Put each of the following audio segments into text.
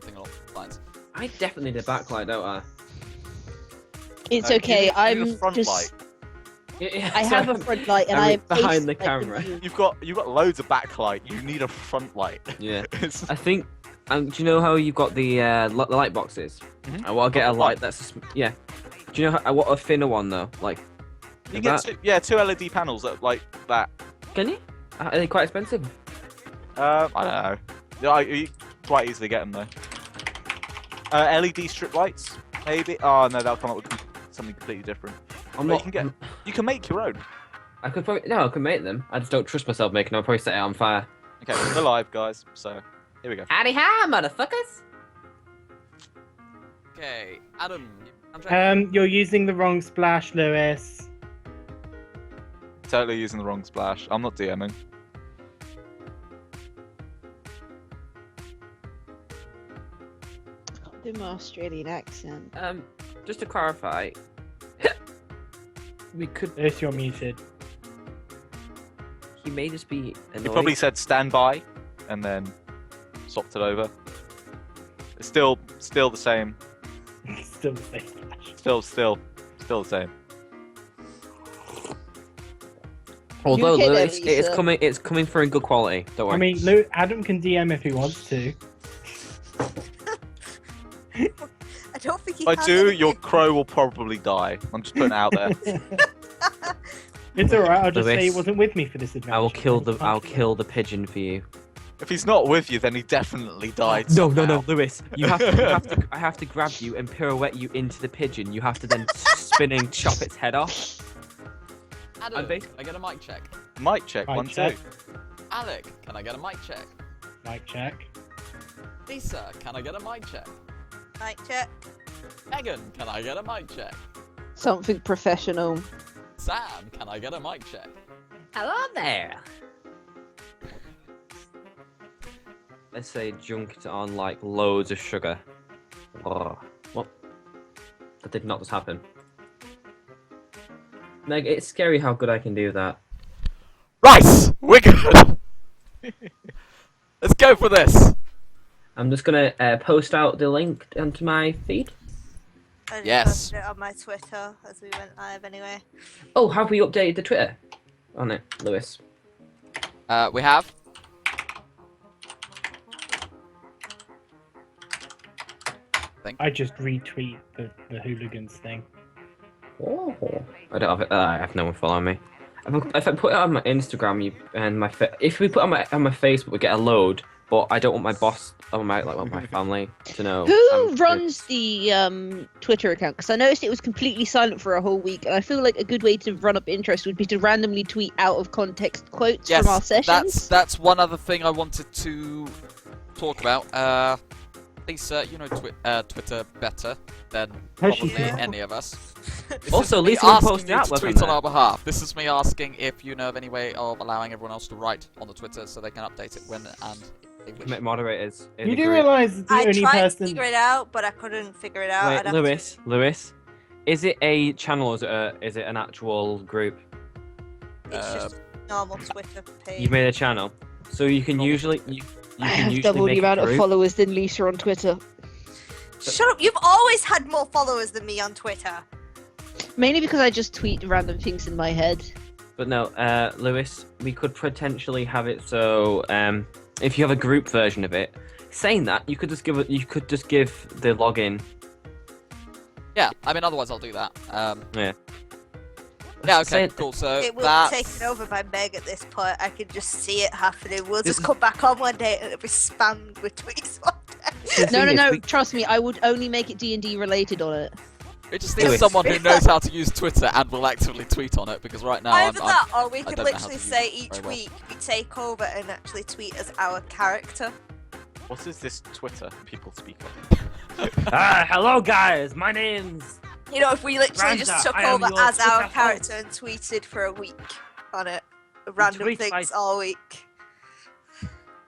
something along those lines. I definitely need a backlight, don't I? It's okay. You need a I'm front just. light. Yeah, I have a front light, and I'm I behind the face, like, camera. view. You've got loads of backlight. You need a front light. Yeah. It's- I think. Do you know how you've got the light boxes? Mhm. I want to get a Front light that's. Do you know? I want a thinner one though. Like. you that. get two LED panels that like that. Can you? Are they quite expensive? I don't know. Yeah, you quite easily get them though. LED strip lights, maybe. Oh no, that'll come up with something completely different. I'm But not. you can make your own. I could probably. No, I could make them. I just don't trust myself making them. I'll probably set it on fire. Okay, we're live, guys. So here we go. Howdy hi, motherfuckers! Okay, Adam. I'm trying. You're using the wrong splash, Lewis. Totally using the wrong splash. I'm not DMing. Do my Australian accent. Just to clarify, we could. Lewis, you're muted. He may just be annoyed. You probably said stand by, and then swapped it over. It's still the same. Still the same splash. Still the same. Although UK there, it's coming for a good quality. Don't worry. I mean, Adam can DM if he wants to. I don't think he If I has do, anything. your crow will probably die. I'm just putting it out there. It's alright, I'll just say he Lewis, wasn't with me for this adventure. I'll kill the pigeon for you. If he's not with you, then he definitely died. No, somehow. Lewis. I have to grab you and pirouette you into the pigeon. You have to then spin and chop its head off. Adam, can I get a mic check? Mic check, Mic 1, check. 2. Alec, can I get a mic check? Mic check. Lisa, can I get a mic check? Mic check. Megan, can I get a mic check? Something professional. Sam, can I get a mic check? Hello there. Let's say junk it on like loads of sugar. Oh, what? That did not just happen. Meg, it's scary how good I can do that. Right, we're good. Let's go for this. I'm just gonna post out the link onto my feed. I just Yes. posted it on my Twitter as we went live anyway. Oh, have we updated the Twitter on it, Lewis? We have. I just retweet the Hooligans thing. Oh, I don't have it. I have no one following me. If I put it on my Instagram, if we put it on my Facebook, we get a load. But I don't want my boss or my family to know. Who runs the Twitter account? Because I noticed it was completely silent for a whole week, and I feel like a good way to run up interest would be to randomly tweet out of context quotes from our sessions. That's one other thing I wanted to talk about. Lisa, you know Twitter better than probably Yeah. any of us. This Also, is me Lisa will asking post the you to artwork tweet on on there. our behalf. This is me asking if you know of any way of allowing everyone else to write on the Twitter so they can update it when and they wish. Commit moderators. in You the do group. realise that the I only tried to person... figure it out, but I couldn't figure it out. Wait, I'd have Lewis, is it a channel or is it an actual group? To, it's just a normal Twitter page. You've made a channel, so you can usually I can have usually double make the amount a of group. followers than Lisa on Twitter. Shut up! You've always had more followers than me on Twitter. Mainly because I just tweet random things in my head. But no, Lewis, we could potentially have it so if you have a group version of it. Saying that, you could just give the login. Yeah, I mean otherwise I'll do that. Yeah. Yeah, okay, Say- cool. So It will that's be taken over by Meg at this point. I can just see it happening. We'll just come back on one day and it'll be spammed with tweets one day. The No, thing is, no, we- trust me, I would only make it D&D related on it. We just need Lewis. someone who knows how to use Twitter and will actively tweet on it because right now Either that, or we I could don't know how literally to use say it each very well. week we take over and actually tweet as our character. What is this Twitter people speak on? hello guys, my name's. You know, if we literally just Randa, took I am over your as our Twitter character and tweeted for a week on it. Random tweet things like- all week.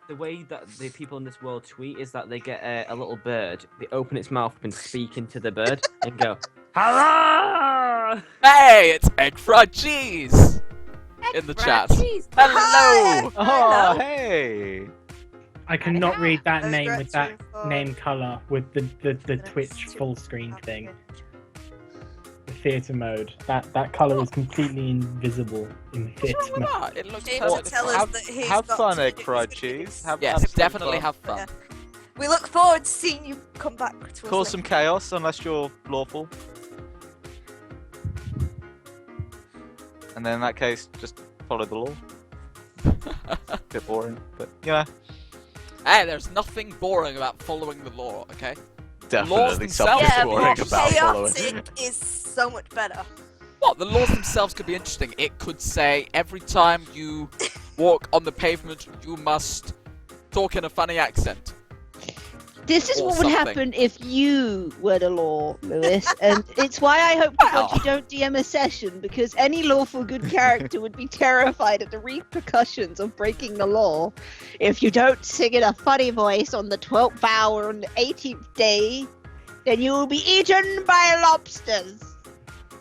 The way that the people in this world tweet is that they get a little bird, they open its mouth up and speak into the bird and go, hello! Hey, it's egg fried cheese in the chat. Hello. Hi. Oh, hey. I cannot read that Those name with that directions for- name color with the Twitch full screen thing. The theater mode. That color is completely invisible in theater What's wrong with mode. that? It looks James perfectly tell fine. us that he's Have got fun, to egg do- fried he's gonna do cheese. this. Have Yes, some definitely fun. have fun. Yeah. We look forward to seeing you come back to us. Cause some chaos, unless you're lawful. And then in that case, just follow the law. Bit boring, but yeah, Hey, there's nothing boring about following the law, okay? definitely themselves something Yeah, boring but about following. chaotic is so much better. What? The laws themselves could be interesting. It could say every time you walk on the pavement, you must talk in a funny accent. This is Or what would something. happen if you were the law, Lewis, and it's why I hope to God you don't DM a session, because any lawful good character would be terrified at the repercussions of breaking the law. If you don't sing in a funny voice on the 12th hour on the 18th day, then you will be eaten by lobsters.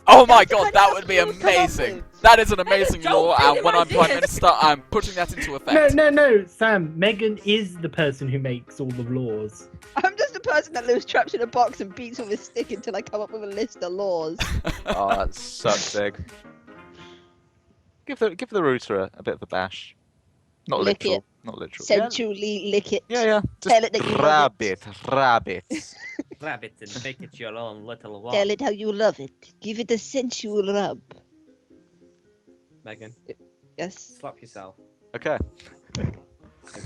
Oh my That's the god, kind that of would be stuff we'll come up amazing. with. That is an amazing don't law, feed and him when I'm Prime ideas. Minister, I'm putting that into effect. No, Sam. Megan is the person who makes all the laws. I'm just the person that lives trapped in a box and beats with a stick until I come up with a list of laws. Oh, that sucks, egg. Give the router a bit of a bash. Not Lick literal. it. Not literal. Sensually lick it. Yeah. Tell Just it that you love grab it. rabbit. Grab it and make it your own little one. Tell it how you love it. Give it a sensual rub. Megan, Yes. slap yourself. Okay. Thank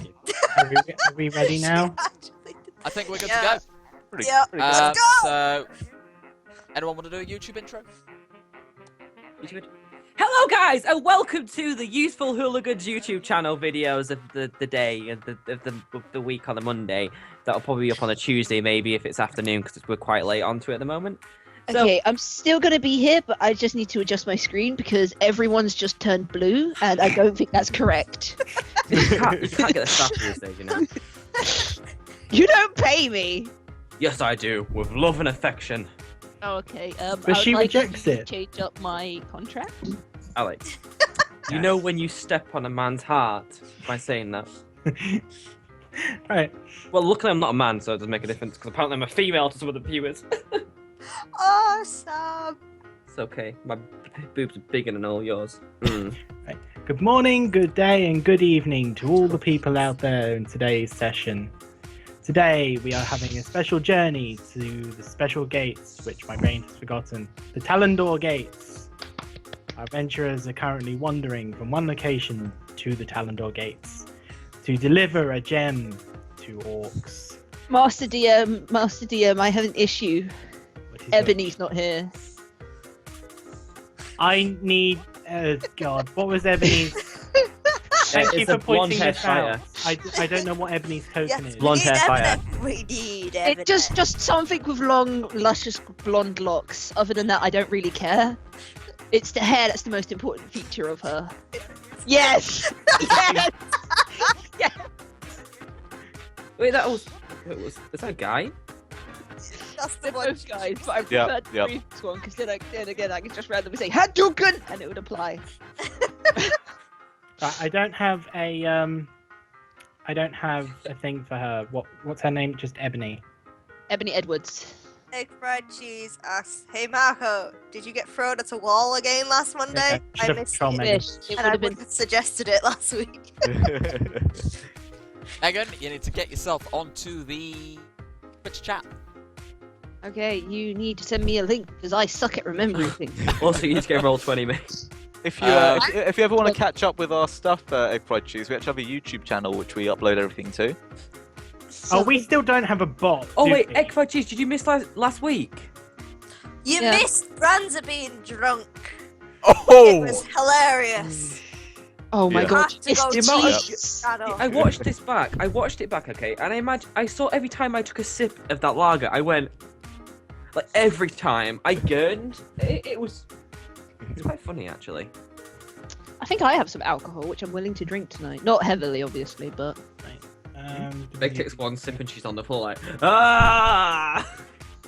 you. Are we ready now? Actually, I think we're good Yeah. to go. Pretty, Yeah. pretty Uh, good. go! So, anyone want to do a YouTube intro? Hello guys, and welcome to the Useful Hooligans YouTube channel videos of the day and of the week on a Monday. That'll probably be up on a Tuesday maybe if it's afternoon because we're quite late onto it at the moment. So, Okay, I'm still gonna be here, but I just need to adjust my screen because everyone's just turned blue, and I don't think that's correct. you can't get the stuff these days, you know. You don't pay me. Yes, I do, with love and affection. Oh, okay. But she rejects to it. change up my contract. Alex, you know when you step on a man's heart by saying that? Right. Well, luckily I'm not a man, so it doesn't make a difference because apparently I'm a female to some of the viewers. Awesome. It's okay, my boobs are bigger than all yours. Mm. Good morning, good day, and good evening to all the people out there in today's session. Today we are having a special journey to the special gates, which my brain has forgotten. The Talendor Gates. Our adventurers are currently wandering from one location to the Talendor Gates to deliver a gem to orcs. Master DM, I have an issue. What is your- Ebony's not here. I need. God, what was Ebony's? Thank you It's for a blonde pointing hair this out. fighter. I don't know what Ebony's token Yes, is. we Blonde need hair fire. evidence. We need evidence. It just something with long, luscious blonde locks. Other than that, I don't really care. It's the hair that's the most important feature of her. Yes. Yes. Yes. Wait, was that a guy? That's the They're one. both guys, but I Yeah, preferred the yeah. previous one because then again I could just randomly say Hadouken and it would apply. I don't have a I don't have a thing for her. What's her name? Just Ebony. Ebony Edwards. Egg fried cheese asks, "Hey Marco, did you get thrown at a wall again last Monday? should I have missed trolled it, Megan. Wish it and would I have would been. have suggested it last week." Megan, you need to get yourself onto the Twitch chat. Okay, you need to send me a link because I suck at remembering things. Also, you need to get roll 20, mate. If you if you ever want to catch up with our stuff, egg fried cheese, we actually have a YouTube channel which we upload everything to. Oh, we still don't have a bot. Oh do wait, we? egg fried cheese. Did you miss last week? You Yeah. missed Branza being drunk. Oh! It was hilarious. Oh my Yeah. god, Have to go it's the amount of- cheese. I watched this back. Okay, and I saw every time I took a sip of that lager, I went like every time I gurned. It was quite funny actually. I think I have some alcohol which I'm willing to drink tonight. Not heavily, obviously, but Meg takes one sip and she's on the floor like ah,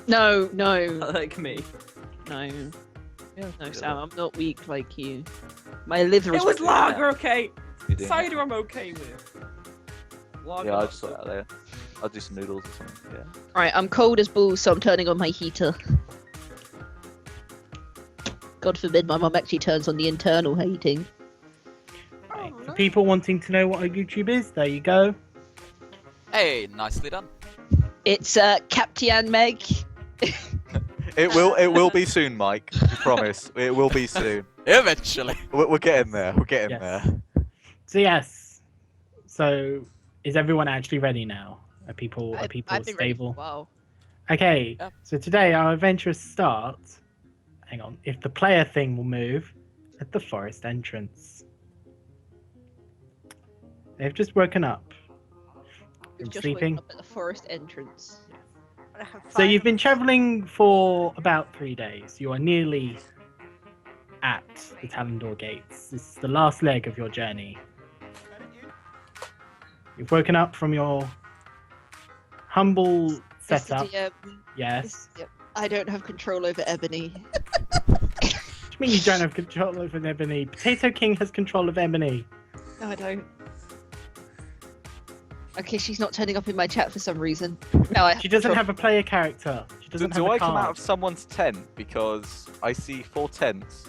no, like me. no, Sam, I'm not weak like you. My liver is. It was lager, okay. You do. Cider, I'm okay with. What Yeah, I'll just sort it out later. I'll do some noodles or something. Yeah. Right, I'm cold as balls, so I'm turning on my heater. God forbid my mum actually turns on the internal heating. Right. Oh, For no. people wanting to know what a YouTube is, there you go. Hey, nicely done. It's Captain Meg. It will be soon, Mike. We promise. It will be soon. Eventually. We're getting there. We're getting Yes. there. So yes. So is everyone actually ready now? Are people I've been ready for a stable? while. Okay. Yeah. So today our adventure starts. Hang on. If the player thing will move at the forest entrance. They've just woken up We've from just sleeping. woken up at the forest entrance. So you've been traveling for about 3 days. You are nearly at the Talendor gates. This is the last leg of your journey. You've woken up from your humble setup. Mr. DM, Yes. Mr. DM, I don't have control over Ebony. What do you mean you don't have control over Ebony? Potato King has control of Ebony. No, I don't. Okay, she's not turning up in my chat for some reason. No, I She doesn't have a player character. She Do, doesn't have do a I card. come out of someone's tent because I see 4 tents?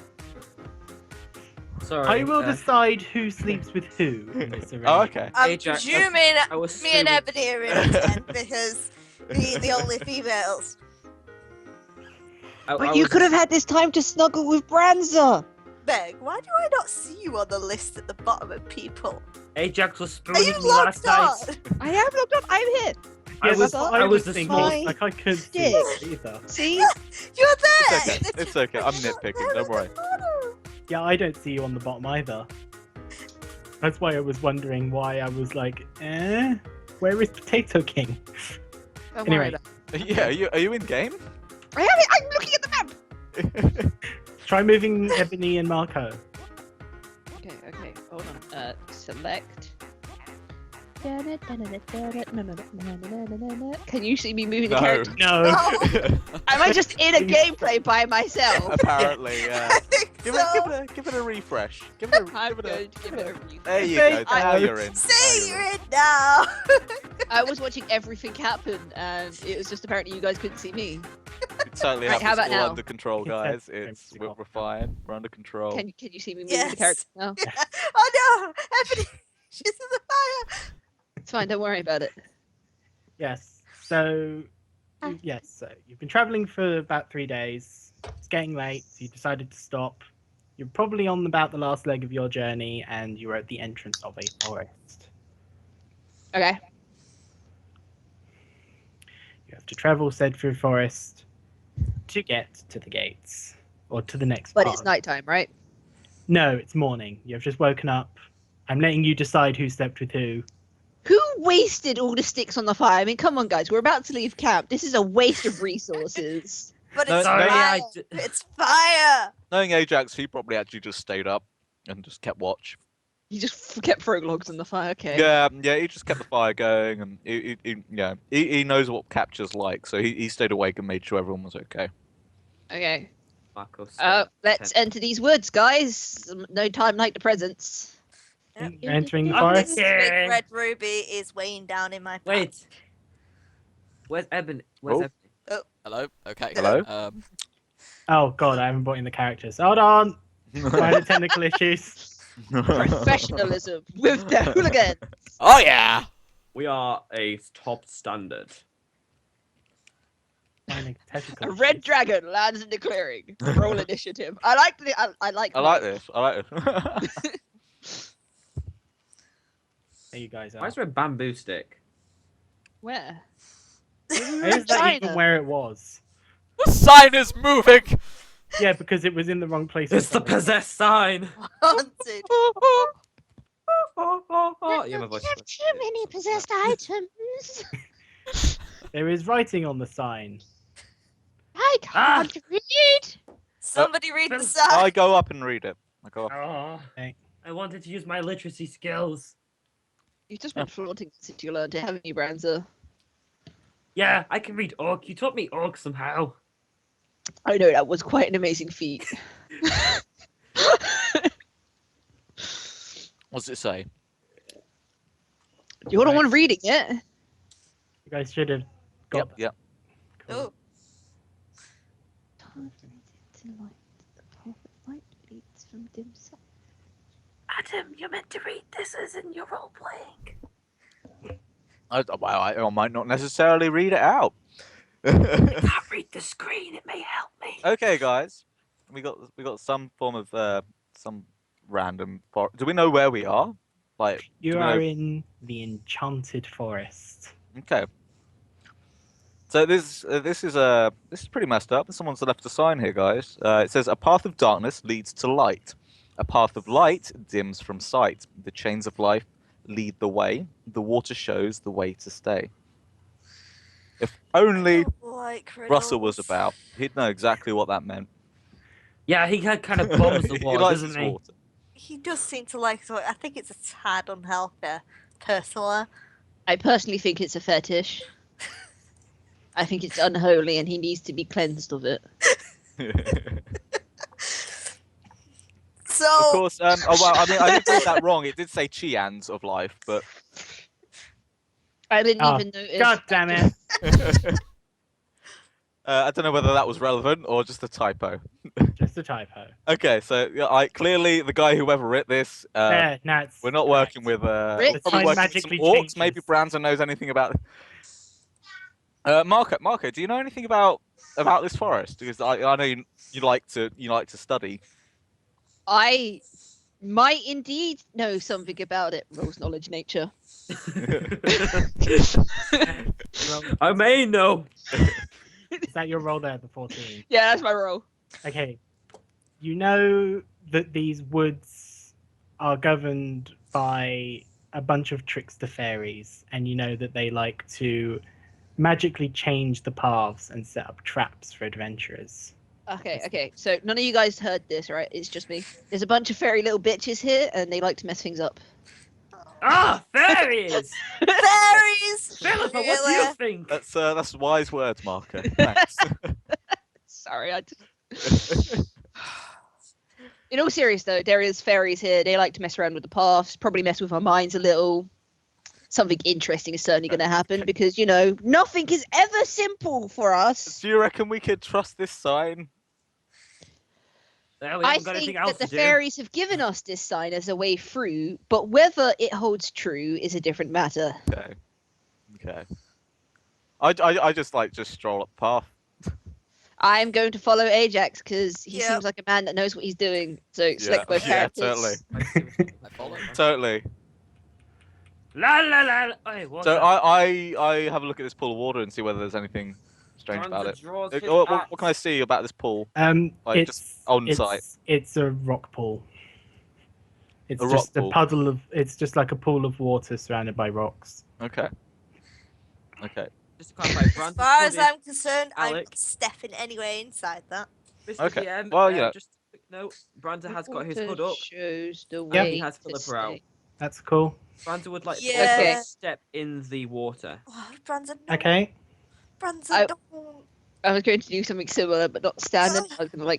Sorry. uh, uh, I will decide who sleeps with who in this arrangement. Oh, okay. I'm Hey, Jack, presuming I was me and assuming- Ebony are in a tent because we're the only females. But you could have had this time to snuggle with Branza. Meg, why do I not see you on the list at the bottom of people? Ajax was Are you spooning me last locked night. on? I am logged on. I'm here. Yeah, I was- that's what I was was the thinking. small- Like I couldn't see Stick. it either. See? You're It's there! okay. It's okay. I'm nitpicking. Don't worry. Yeah, I don't see you on the bottom either. That's why I was wondering why I was like, where is Potato King? Don't Anyway. worry about Yeah, are you in game? it. I have it. I'm looking at the map. Try moving Ebony and Marco. Okay. Hold on. Select. Can you see me moving the No. character? No. Am I just in a gameplay by myself? Apparently, yeah. I think Give so. it a refresh. Give it a. I'm Give it a going to give it a review. there you Thank go. Now you. you're in. See, Now you're in now! I was watching everything happen, and it was just apparently you guys couldn't see me. We totally Right, have how this about all now? under control, It's guys. okay. It's we're fine. We're under control. Can you see me moving Yes. the character now? Oh no! Ebony! She's in the fire! It's fine. Don't worry about it. Yes. So, so you've been traveling for about 3 days. It's getting late, so you decided to stop. You're probably on about the last leg of your journey, and you're at the entrance of a forest. Okay. You have to travel said through forest to get to the gates, or to the next But part. it's nighttime, right? No, it's morning. You have just woken up. I'm letting you decide who slept with who. Who wasted all the sticks on the fire? I mean, come on, guys. We're about to leave camp. This is a waste of resources. But No, it's no, fire! It's fire! Knowing Ajax, he probably actually just stayed up and just kept watch. You just kept throwing logs on the fire. Okay. Yeah, he just kept the fire going, and he knows what capture's like, so he stayed awake and made sure everyone was okay. Okay. Marco, Let's enter these woods, guys. No time like the presents. Yep. You're entering the Oh, forest. this big red ruby is weighing down in my pack. Wait. Where's Ebony? Where's Oh. Ebony? Hello. Okay. Hello? Oh god, I haven't brought in the characters. Hold on. Minor technical issues. Professionalism with the hooligans. Oh yeah. We are a top standard. Minor technical A red issues. dragon lands in the clearing. Roll initiative. I like the. I like. I like this. I like this. There you guys Why are. is there a bamboo stick? Where? Is that even China. where it was? The sign is moving. Yeah, because it was in the wrong place. It's the possessed sign. Haunted. Yeah, my voice. too many possessed items. There is writing on the sign. I can't read. Somebody read the I sign. go up and read it. I go up. Oh, Okay. I wanted to use my literacy skills. You've just been flaunting since you learned it, haven't you, Branza? Yeah, I can read Orc. You taught me Orc somehow. I know that was quite an amazing feat. What's it say? You're the Right. one reading it. You guys should have got. Yep. Cool. Oh, Adam, you're meant to read this as in your role playing. I might not necessarily read it out. Can't read the screen. It may help me. Okay, guys, we got some form of some random. Do we know where we are? Like, You do we are know... in the Enchanted Forest. Okay. So this is pretty messed up. Someone's left a sign here, guys. It says a path of darkness leads to light. A path of light dims from sight. The chains of life lead the way. The water shows the way to stay. If only like Russell was riddles. about, he'd know exactly what that meant. Yeah, he kind of bombs the He wall, likes doesn't his he? water. He does seem to like it. I think it's a tad unhealthy, personally. I personally think it's a fetish. I think it's unholy and he needs to be cleansed of it. So, Of course. Oh well. I mean, I did read that wrong. It did say Chians of life, but I didn't Oh, even notice. God damn it! I don't know whether that was relevant or just a typo. Just a typo. Okay, so yeah, clearly the guy whoever writ this, There, no, it's we're not correct. working with. Writ? We're The probably time working with some magically orcs. Maybe changes. Branson knows anything about. Marco, do you know anything about this forest? Because I know you like to study. I might indeed know something about it. Rolls knowledge nature. I may know. Is that your roll there, the 14? Yeah, that's my roll. Okay. You know that these woods are governed by a bunch of trickster fairies, and you know that they like to magically change the paths and set up traps for adventurers. Okay. So none of you guys heard this, right? It's just me. There's a bunch of fairy little bitches here, and they like to mess things up. Ah, fairies! fairies! Philippa, what do you Really? think? That's wise words, Marco. Thanks. Sorry, I just... In all seriousness, though, there is fairies here. They like to mess around with the paths, probably mess with our minds a little. Something interesting is certainly going to happen because, you know, nothing is ever simple for us. Do you reckon we could trust this sign? Well, we I haven't got think anything else that the to do. fairies have given us this sign as a way through, but whether it holds true is a different matter. Okay. I just stroll up the path. I'm going to follow Ajax because he Yep. seems like a man that knows what he's doing. So select both Yeah, characters. totally. I follow. Totally. La la la. la. Hey, what's So that? I have a look at this pool of water and see whether there's anything strange about it. Draws his What can I axe. see about this pool? Like, It's just on it's, site. It's a rock pool. It's A just rock a pool. puddle of. It's just like a pool of water surrounded by rocks. Okay. Just to clarify, As Brandon far as told I'm concerned, I'm Alec. not stepping anyway inside that. Mr. Okay. DM, Well, yeah. Just a quick note. Brandon has got his Water hood up. Shows the and way he has to Philippa out. stay. That's cool. Brandon would like to Yeah. also step in the water. Oh, Brandon, no. Okay. Brandon, I- don't. I was going to do something similar, but not standing. I was going to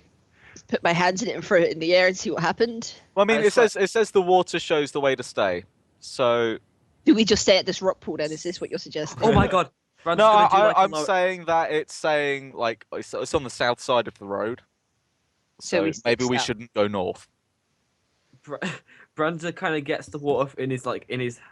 put my hands in it and throw it in the air and see what happened. Well, I mean, I swear- it says the water shows the way to stay. So Do we just stay at this rock pool then? Is this what you're suggesting? Oh my god. Brandon's no, gonna do like I'm a saying that it's saying like it's on the south side of the road. So So we stick maybe we south. shouldn't go north. Brandon kind of gets the water in his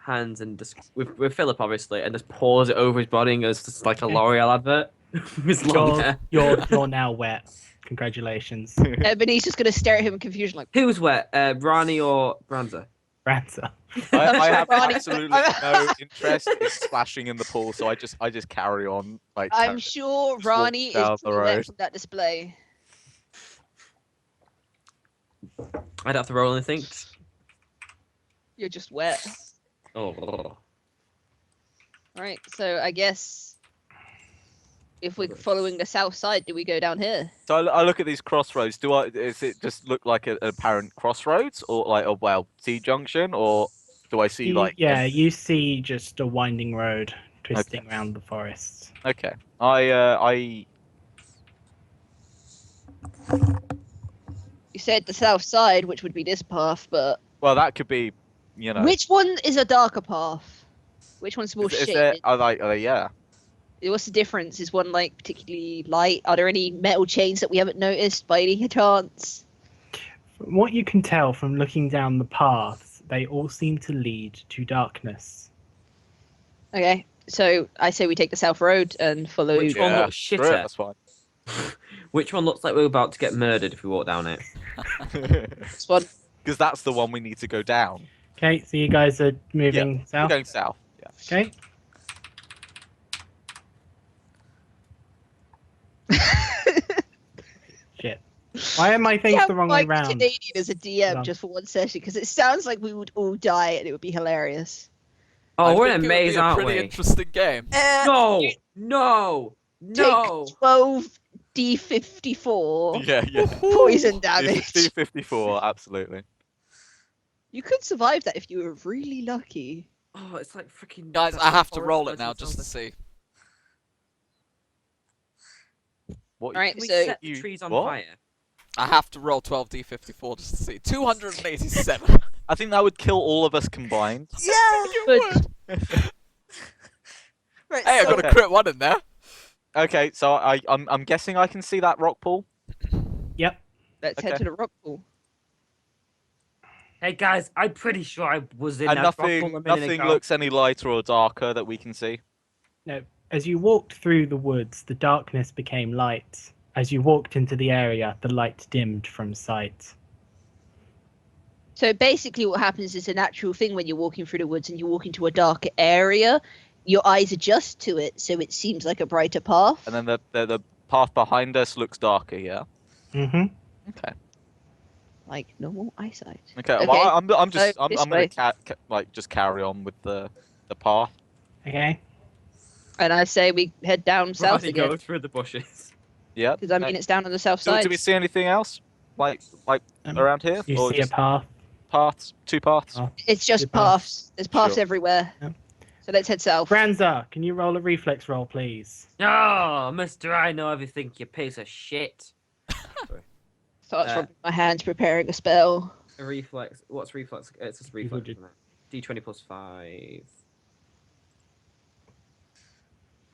hands and just with Philip obviously, and just pours it over his body and goes just like a L'Oreal advert. With his long hair. You're now wet. Congratulations, Ebony's just going to stare at him in confusion, like, Who's wet? Rani or Branza? Rancer. I have Ronnie- absolutely no interest in splashing in the pool, so I just carry on like. I'm sure just walk Ronnie is down the pretty wet road. from that display. I'd have to roll anything. You're just wet. Oh. Right, so I guess if we're following the south side, do we go down here? So I look at these crossroads. Does it just look like an apparent crossroads, or like a T junction, or do I see like? You see just a winding road twisting around the forest. Okay. I You said the south side, which would be this path, but well, that could be, you know. which one is a darker path? Which one's more Is there, shaded? are they, yeah. What's the difference? Is one like particularly light? Are there any metal chains that we haven't noticed by any chance? From what you can tell from looking down the paths, they all seem to lead to darkness. Okay, so I say we take the south road and follow. Which one Yeah, looks screw it, shitter? that's fine. Which one looks like we're about to get murdered if we walk down it? This one. Because that's the one we need to go down. Okay, so you guys are moving We're south. going south. Yeah. Okay. Shit. Why are my things Yeah, the wrong way Mike round? Canadian as a DM Hold on. just for one session because it sounds like we would all die and it would be hilarious. Oh, I we're in a think it would be maze, a aren't pretty we? interesting game. No, no, no. Take 12 D54 Yeah. poison damage. D54, absolutely. You could survive that if you were really lucky. Oh, it's like freaking. Guys, I have to roll it now just to see. What? Alright, Can we so set the you- trees on what? fire? I have to roll 12d54 just to see. 287. I think that would kill all of us combined. Yeah. But Right. Hey, I so got a crit one in there. Okay, so I'm guessing I can see that rock pool. Yep. let's head Okay. to the rock pool. Hey guys, I'm pretty sure I was in And that rock pool a minute nothing ago. looks any lighter or darker that we can see. No. As you walked through the woods, the darkness became light. As you walked into the area, the light dimmed from sight. So basically, what happens is a natural thing when you're walking through the woods and you walk into a darker area. Your eyes adjust to it, so it seems like a brighter path. And then the path behind us looks darker. Yeah. Mm-hmm. Okay. Like normal eyesight. Okay. Okay, Well, I'm just so I'm this gonna way. like just carry on with the path. Okay. And I say we head down south Ronnie, again. go through the bushes. Yeah. Because I mean, it's down on the south Do, side. do we see anything else like Um, around here? You Or see a just path. paths? Two paths? Oh. It's just Good path. paths. There's paths Sure. everywhere. Yeah. So let's head south. Franza, can you roll a reflex roll, please? Oh, Mister, I know everything, you piece of shit. Starts Uh, rubbing my hands, preparing a spell. A reflex. What's reflex? It's just reflex. did- Isn't it? D20 plus 5.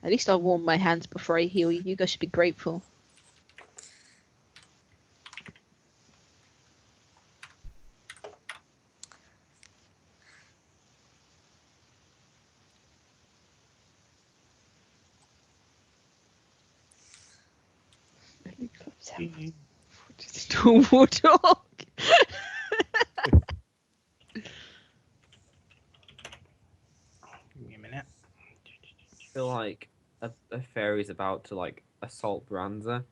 At least I warm my hands before I heal you. You guys should be grateful. Warthog. Give me a minute. I feel like a fairy's about to like assault Branza.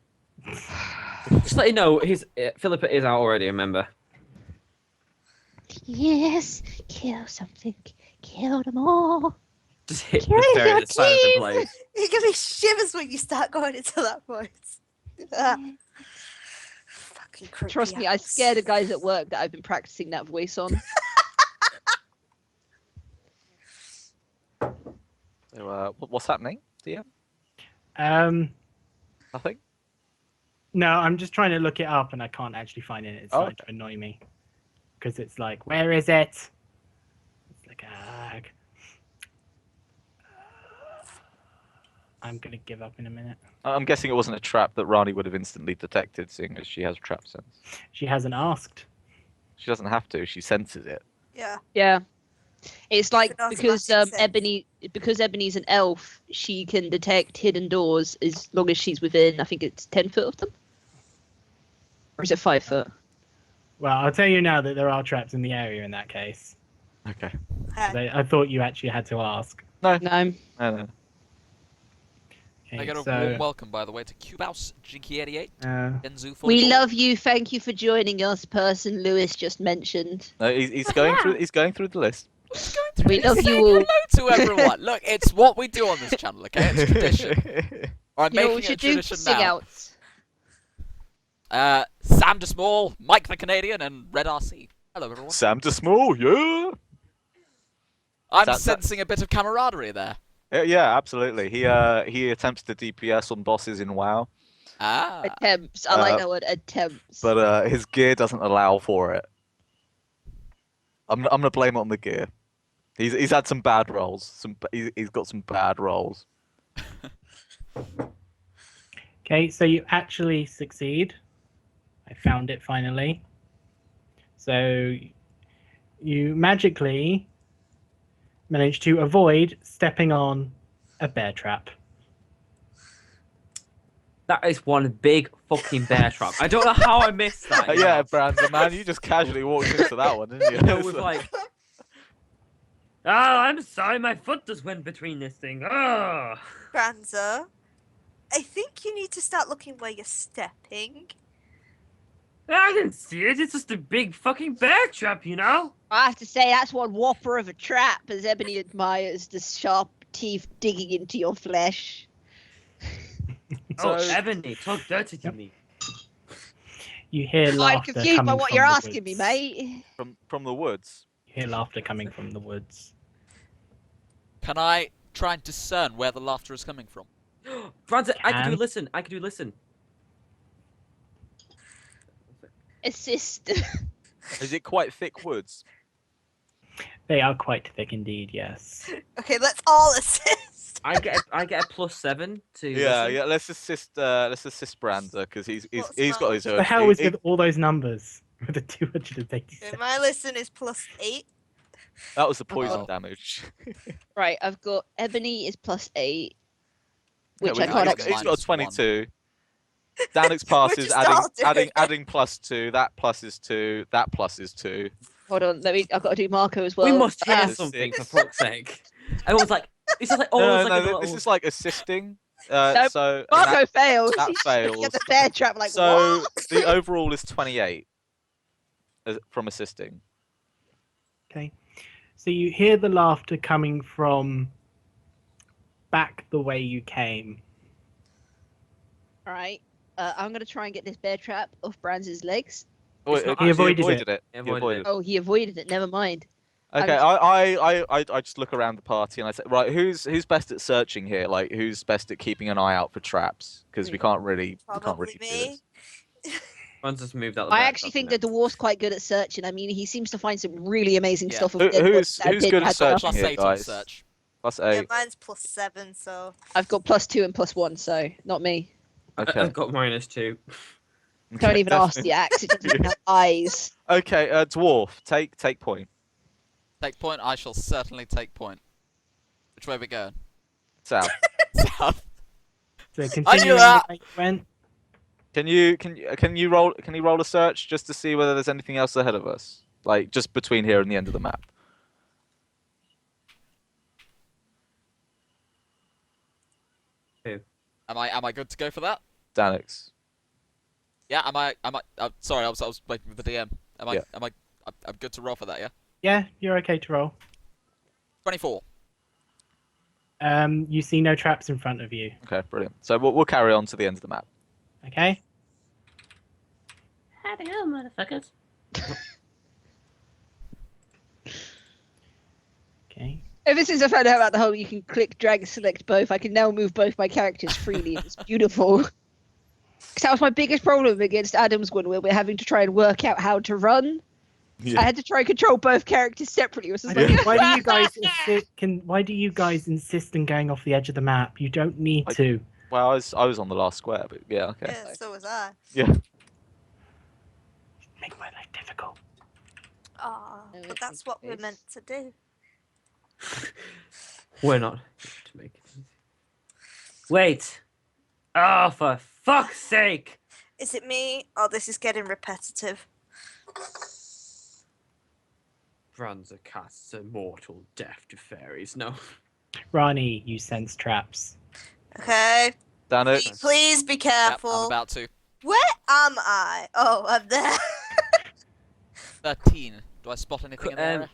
Just let you know, Philippa is out already. Remember. Yes, kill something. Kill them all. Just hit the Carry fairy your at the side of the teeth. blade. You give me shivers when you start going into that voice. Fucking creepy Trust me, I ass. scared the guys at work that I've been practicing that voice on. So, what's happening? Yeah. Nothing. No, I'm just trying to look it up and I can't actually find it. It's Oh, starting to annoy me. Because it's like, where is it? It's like, ag. I'm going to give up in a minute. I'm guessing it wasn't a trap that Rani would have instantly detected, seeing as she has trap sense. She hasn't asked. She doesn't have to. She senses it. Yeah. Yeah. It's like an because automatic sense. Ebony's an elf, she can detect hidden doors as long as she's within, I think it's 10 foot of them. Or is it 5 foot? Well, I'll tell you now that there are traps in the area in that case. Okay. I thought you actually had to ask. No. No. Okay, I got a so, warm welcome, by the way, to Cubehouse, Jinky88, Enzu. We love you. Thank you for joining us, person Lewis just mentioned. No, he's going through. He's going through the list. We love Say you all. hello to everyone. Look, it's what we do on this channel, okay? It's tradition. Or I'm You know making what we it a should do? tradition Sing now. out. Sam DeSmall, Mike the Canadian, and Red RC. Hello, everyone. Sam DeSmall, yeah. I'm That- sensing a bit of camaraderie there. Yeah, absolutely. He attempts to DPS on bosses in WoW, Ah. Attempts. I like Uh, that word. Attempts. but his gear doesn't allow for it. I'm gonna blame it on the gear. He's had some bad rolls. He's got some bad rolls. Okay, so you actually succeed. I found it finally. So you magically managed to avoid stepping on a bear trap. That is one big fucking bear trap. I don't know how I missed that. you Yeah, know? Brandon, man, you just casually walked into that one, didn't you? You know, with like, oh, I'm sorry, my foot just went between this thing. Oh. Granza, I think you need to start looking where you're stepping. I didn't see it. It's just a big fucking bear trap, you know? I have to say, that's one whopper of a trap, as Ebony admires the sharp teeth digging into your flesh. Oh, So- Ebony, talk dirty to Yep. me. You hear I'm laughter confused by coming what from you're the asking me, woods. mate. From the woods. You hear laughter coming from the woods. Can I try and discern where the laughter is coming from? Francis, I can do Can. listen. I can do listen. Assist. Is it quite thick woods? They are quite thick indeed, yes. Okay, let's all assist. I get a +7 to Yeah, listen. yeah. Let's assist Branda because What's he's got mine? his The own. hell is with all those numbers? With the 287. Okay, my listen is +8. That was the poison Oh. damage. Right, I've got Ebony is +8, Yeah, which well, I can't got actually. He's got a Minus 22. Danix passes, just all doing adding +2. That plus is 2. That plus is 2. Hold on, I've got to do Marco as well. We must hear Ah. something for 6. fuck's sake. Everyone's like, it's just like, oh, No, it's like a no, little... this is like assisting. Nope. So and Marco fails. that He's fails. At the bear trap, like so what? the overall is 28 from assisting. Okay. So you hear the laughter coming from back the way you came. All right, I'm gonna try and get this bear trap off Brands' legs. Oh, It's not He actually avoided it. it. He He avoided avoided it. Oh, he avoided it. Never mind. Okay, I'm- I just look around the party and I say, right, who's best at searching here? Like, who's best at keeping an eye out for traps? Because we can't really Probably do me. this. Francis moved out the I back, actually that's think it. the dwarf's quite good at searching. I mean, he seems to find some really amazing Yeah. stuff. Of Who- dead who's- bodies that who's didn't good at have searching enough. here, +8 on guys? search. Plus Yeah, 8. mine's +7, so I've got +2 and +1, so not me. Okay. I've got -2. Don't even ask the axe. It doesn't even have eyes. Okay, dwarf, take point. Take point. I shall certainly take point. Which way are we going? South. South. So continuing that. the way you went. Can you roll a search just to see whether there's anything else ahead of us? Like just between here and the end of the map. Am I good to go for that? Danix. Yeah. Am I? Sorry, I was waiting for the DM. Yeah. I'm good to roll for that. Yeah. Yeah, you're okay to roll. 24. You see no traps in front of you. Okay, brilliant. So we'll carry on to the end of the map. Okay. Howdy ho, motherfuckers. Okay. Ever since I found out about the whole you can click, drag, select both, I can now move both my characters freely. It's beautiful. Because that was my biggest problem against Adam's one, where we're having to try and work out how to run. I had to try and control both characters separately. It was just like, Why do you guys why do you guys insist on going off the edge of the map? You don't need to. Well, I was on the last square, but yeah, okay. yeah, so was I. Yeah. Make my life difficult. Oh, No, but that's what we're face. meant to do. We're not to make it easy. Wait. Oh, for fuck's sake. Is it me? Oh, this is getting repetitive. Franza casts a mortal death to fairies. No. Rani, you sense traps. Okay, Danix. please be Yep, careful. I'm about to. Where am I? Oh, I'm there. 13. Do I spot anything in the Um, area?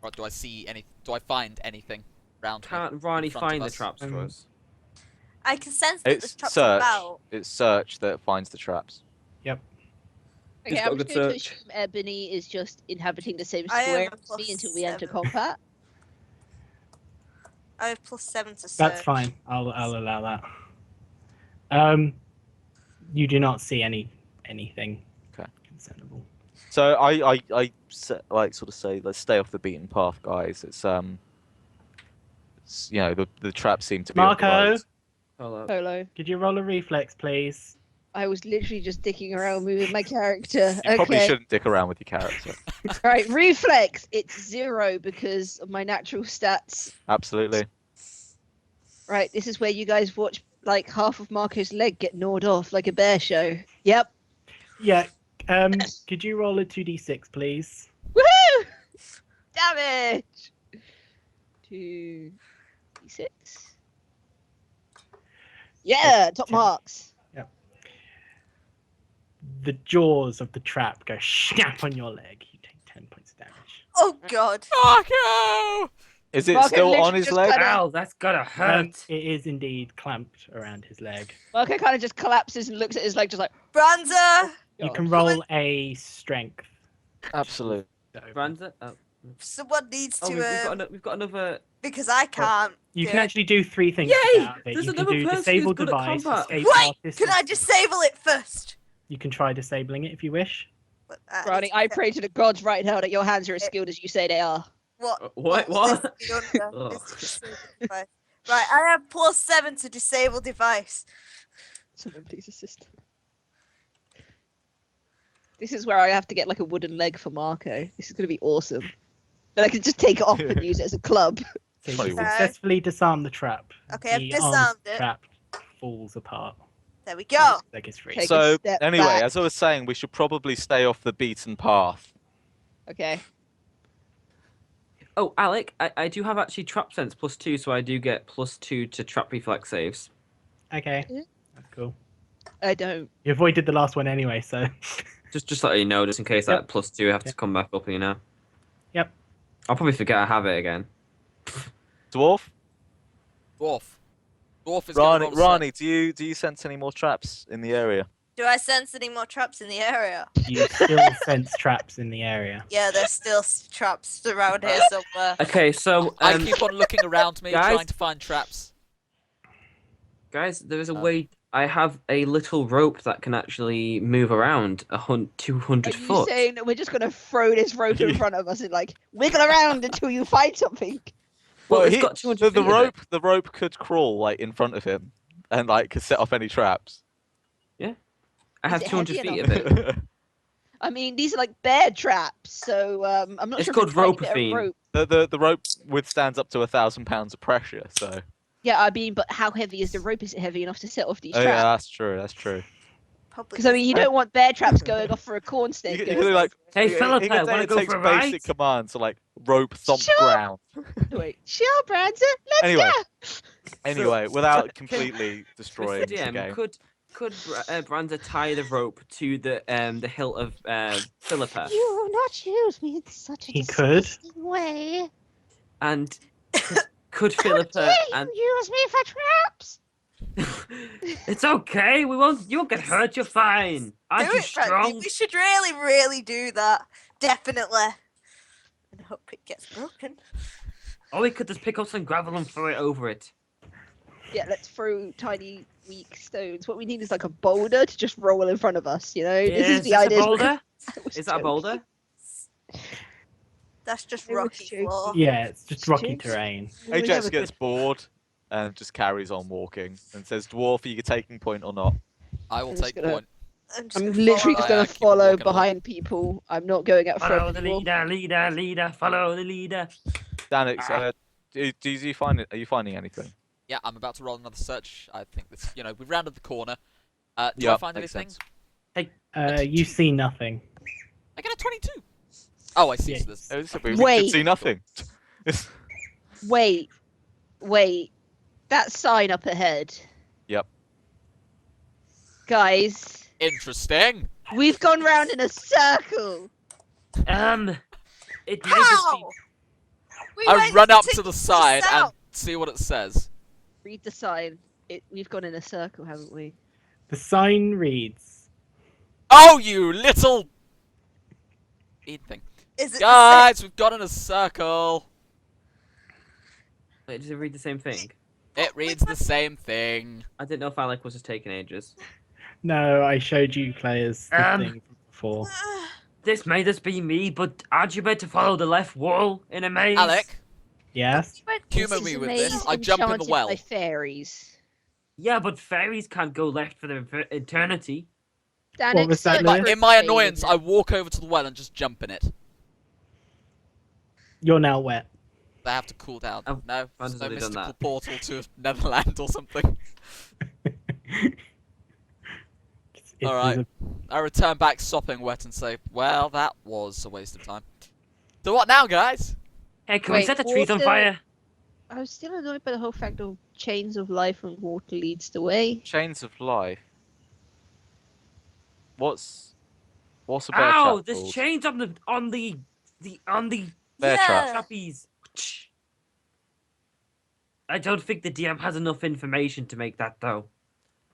Or do I see any? Do I find anything around me? Can't Ronnie in front of find the us? traps for us? I can sense that It's there's traps search. about. It's search that finds the traps. okay, It's got I'm a just good going to search. assume Ebony is just inhabiting the same I square have a as me until we enter +7. combat. I have +7 to search. That's fine. I'll allow that. You do not see anything Okay. concernable. So like sort of say, let's stay off the beaten path, guys. You know, the traps seem to be on the Marco, roads. Hold Polo. could you roll a reflex, please? I was literally just dicking around moving my character. You probably Okay. shouldn't dick around with your character. Right, reflex. It's 0 because of my natural stats. Absolutely. Right, this is where you guys watch like half of Marco's leg get gnawed off like a bear show. Yep. Yeah. Could you roll a 2d6, please? Woohoo! Damage. 2d6. Yeah, top marks. The jaws of the trap go snap on your leg. You take 10 points of damage. Oh god. Marco! Is it Marco still literally on his just leg? kinda- Ow, that's gotta hurt. It is indeed clamped around his leg. Marco kind of just collapses and looks at his leg, just like. Branza! You God. can roll a strength. Absolutely. Branza? Oh, Someone needs oh to we've got another. because I can't. You do can it. actually do 3 things Yay! to get out of it. There's You can another do person disable who's good at device, combat. escape Wait! artist. Can I disable it first? You can try disabling it if you wish. But, Ronnie, I pray to the gods right now that your hands are as skilled as you say they are. What? What? what's What? this under? Oh. This disable device. Right, I have +7 to disable device. Someone please assist. This is where I have to get like a wooden leg for Marco. This is going to be awesome. Then I can just take it off and use it as a club. So you Funny. successfully disarm the trap. Okay, I've The disarmed armed it. trap falls apart. There we go. Leg is free. Take a So step anyway, back. as I was saying, we should probably stay off the beaten path. Okay. Oh, Alec, I do have actually trap sense +2, so I do get +2 to trap reflex saves. Okay. Yeah. That's cool. I don't. You avoided the last one anyway, so. Just let you know, just in case Yep. that +2 have to Yep. come back up, you know. Yep. I'll probably forget I have it again. Dwarf, Dwarf. Dwarf is gonna roll a Rani, do you sense any more traps in the area? Do I sense any more traps in the area? You still sense traps in the area. Yeah, there's still traps around here somewhere. Okay, so I keep on looking around me, guys? trying to find traps. guys, there is a way. I have a little rope that can actually move around 200 Are you foot. saying that we're just going to throw this rope in front of us and like wiggle around until you find something? Well, it's he- got 200 the feet of it. the rope could crawl like in front of him, and like could set off any traps. I have Is it 200 heavy feet enough? of it. I mean, these are like bear traps, so I'm not It's sure. called if we're trying to get a ropophene. rope. The rope withstands up to 1,000 pounds of pressure. So Yeah, I mean, but how heavy is the rope? Is it heavy enough to set off these oh, yeah, traps? that's true. That's true. Probably Because I mean, you don't want bear traps going off for a corn You snake. could, going do, like Hey, he Philippa, could say wanna it go takes for a basic ride? commands to like rope thump Sure. ground. Wait, sure, Branson, let's Anyway. go. Anyway, without can- completely destroying Mr. the DM, game. could Branza tie the rope to the hilt of Philippa, You will not use me in such a He could. disgusting way. and could How Philippa dare and you use me for traps? it's okay. We won't. You won't get hurt. You're fine. Aren't do you it, Frankie. strong? We should really, really do that. Definitely. And hope it gets broken. Or we could just pick up some gravel and throw it over it. Yeah, let's throw tiny, weak stones. What we need is like a boulder to just roll in front of us. You know, this is the a idea. boulder? I was Is that a joking. boulder? That's just I was rocky joking. floor. Yeah, it's just rocky Jinx. terrain. We Ajax have a gets good- bored and just carries on walking and says, "Dwarf, are you taking point or not?" I will I'm just take gonna- point. I'm, just I'm gonna literally follow just Yeah, gonna keep follow walking along. behind people. I'm not going out Follow front the anymore. leader, follow the leader. Danix, Ah. do you find it? Are you finding anything? Yeah, I'm about to roll another search. I think this, we've rounded the corner. Do I Yep, find makes anything? sense. You see nothing. I got a 22. Oh, I see. Yeah. So there's... Oh, so we Wait. could see nothing. Wait, that sign up ahead. Yep. Guys, Interesting. we've gone round in a circle. It may just be. How? We I went run up to to the side and south. see what it says. Read the sign. We've gone in a circle, haven't we? The sign reads, Oh, you little... Eat thing. Is it Guys, we've got in a circle. Wait, does it read the same thing? It reads the same thing. I didn't know if Alec was just taking ages. no, I showed you players the Um, thing from before. this may just be me, but aren't you meant to follow the left wall in a maze? Alec, Yes. Humour This me is a with this. maze I jump in the enchanted well. by fairies. Yeah, but fairies can't go left for their eternity. Dan, What was that, accept Lewis? In my failing annoyance, it. I walk over to the well and just jump in it. You're now wet. They have to cool down. Oh, No, Brandon's there's no already done mystical that. portal to Netherland or something. It Alright. was I return back sopping wet and say, well, that was a waste of time. So what now, guys? Hey, can we Wait, set the trees on water- fire? I was still annoyed by the whole fact of chains of life and water leads the way. Chains of life. What's a bear Ow! trap There's called? chains on the Bear trap. trappies. I don't think the DM has enough information to make that though.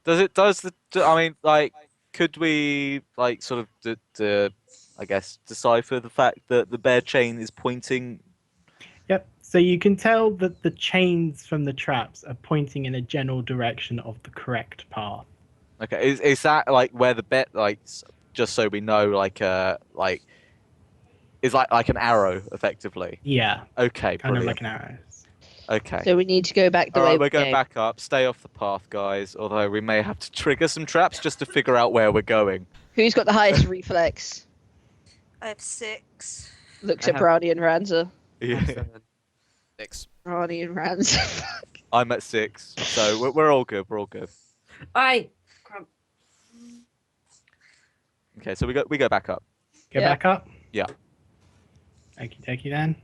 I mean, like, could we, like, sort of, I guess, decipher the fact that the bear chain is pointing? Yep. So you can tell that the chains from the traps are pointing in a general direction of the correct path. Okay, is that like where the bet, like, just so we know, is like an arrow effectively? Yeah, Okay, kind of brilliant. like an arrow. Okay. So we need to go back the All way right, we're we going came. back up. Stay off the path, guys. Although we may have to trigger some traps just to figure out where we're going. Who's got the highest reflex? I have 6. Looks I at have- Brownie and Ranza. Yeah, 6. Brownie and Ranza. I'm at 6, so we're all good. We're all good. Aye. Okay, so we go back up. Go Yeah. back up. Yeah. Okie dokie then.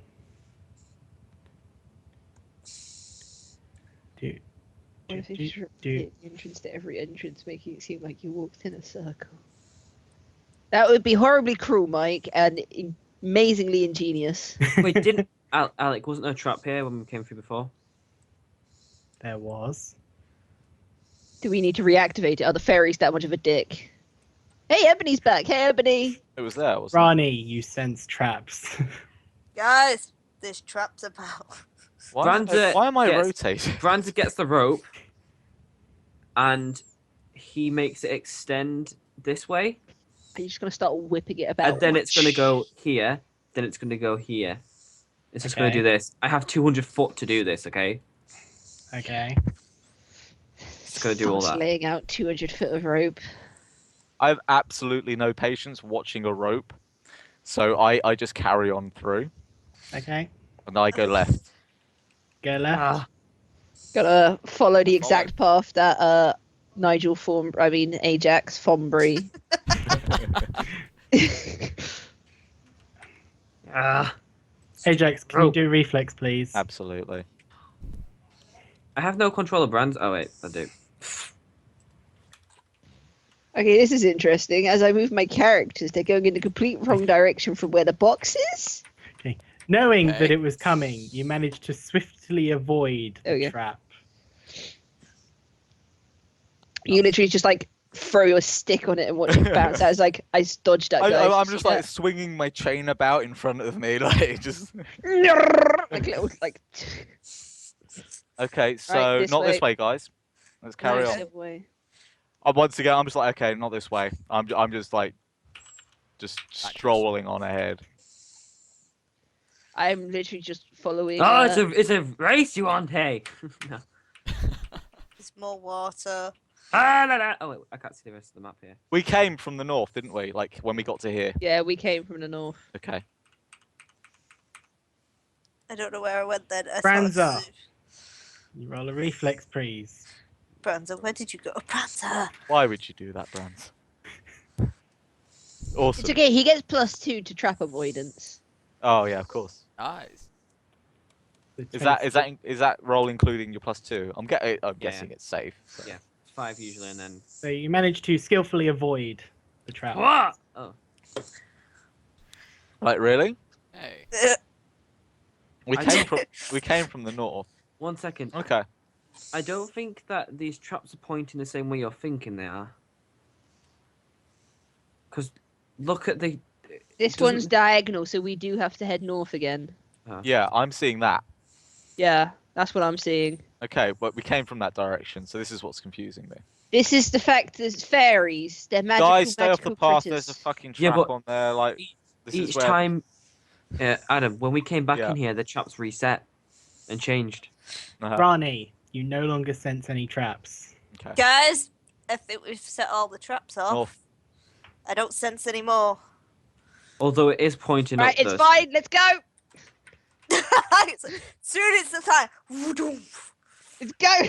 Do, What if you just repeat the entrance to every entrance, making it seem like you walked in a circle? That would be horribly cruel, Mike, and amazingly ingenious. Wait, didn't Alec wasn't there a trap here when we came through before? There was. Do we need to reactivate it? Are the fairies that much of a dick? Hey, Ebony's back. Hey, Ebony. It was there, wasn't Rani, you sense traps. Guys, there's traps about. it? Why Brandon am I gets- rotating? Brandon gets the rope, and he makes it extend this way, Are you just going to start whipping it about? and then it's going to go here. Then it's going to go here. It's just going to Okay. do this. I have 200 foot to do this. Okay, Okay. it's going to do all Starts that. laying out 200 foot of rope. I have absolutely no patience watching a rope, so I just carry on through, Okay. and I go left. Go left. Ah, Gotta follow the exact path that Ajax Fombury. ah. Ajax, can you Rope. do reflex, please? Absolutely. I have no control of Brands. Oh wait, I do. Okay, this is interesting. As I move my characters, they're going in the complete wrong direction from where the box is. Knowing Okay. that it was coming, you managed to swiftly avoid the Okay. trap. You literally just like throw your stick on it and watch it bounce. I was like, I dodged that guy. I'm just like swinging my chain about in front of me, like just. like little like. Okay, so this not this way. way, guys. Let's carry No, on. the other way. Once again, I'm just like, okay, not this way. I'm just like, just strolling on ahead. I'm literally just following. Oh, it's a race you want, hey? No. There's more water. Ah, la, la. Oh wait, I can't see the rest of the map here. We came from the north, didn't we? Like when we got to here. Yeah, we came from the north. Okay. I don't know where I went then. I Branza. thought- You roll a reflex, please. Branza, where did you go? Branza! Why would you do that, Brands? Awesome. It's okay. He gets +2 to trap avoidance. Oh yeah, of course. Nice. So Is that roll including your +2? I'm guessing it's safe. So. Yeah. It's 5 usually, and then. So you managed to skillfully avoid the trap. What? Oh. Like really? Hey. We I came don't- from the north. 1 second. Okay. I don't think that these traps are pointing the same way you're thinking they are. Because look at the. This doesn't- one's diagonal, so we do have to head north again. Yeah, I'm seeing that. Yeah, that's what I'm seeing. Okay, but we came from that direction, so this is what's confusing me. This is the fact there's fairies. They're magical, Guys, stay off the magical path. critters. There's a fucking Yeah, trap but- on there. Like, This is Each where- time, Adam, when we came back Yeah. in here, the traps reset and changed. Rani, you no longer sense any traps. Okay. Guys, I think we've set all the traps off. North. I don't sense any more. Although it is pointing Right, up. it's though, fine. Let's go. Soon it's the time. Let's go.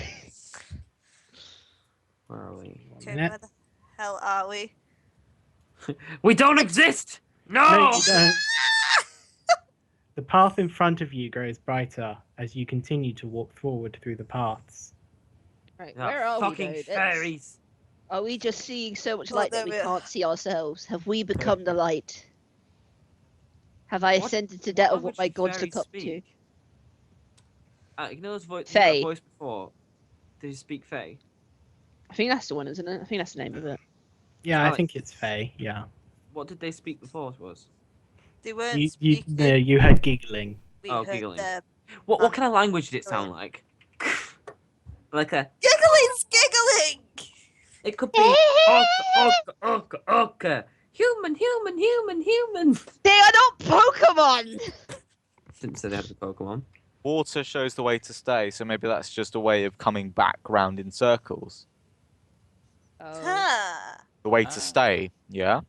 Where are we? Okay, minute. where the hell are we? We don't exist. No, No. you don't. The path in front of you grows brighter as you continue to walk forward through the paths. Right, Ah, where are we? fucking Though? fairies. Are we just seeing so much Oh, light there that we we are. can't see ourselves? Have we become the light? Have I What- ascended to debt of what language my do gods fairies look up to? speak? You know those Fae. that voice before? Did you speak Fae? I think that's the one, isn't it? I think that's the name of it. Yeah, I Alex. think it's Faye. Yeah, What did they speak before to us? They weren't you speaking. you heard giggling. We Oh, heard giggling. them. What kind of language did it sound like? Like a. Giggling's giggling! It could be. Oka. Human. They are not Pokemon. Didn't say they had the Pokemon. Water shows the way to stay, so maybe that's just a way of coming back round in circles. Oh. Huh. The way Ah. to stay, yeah?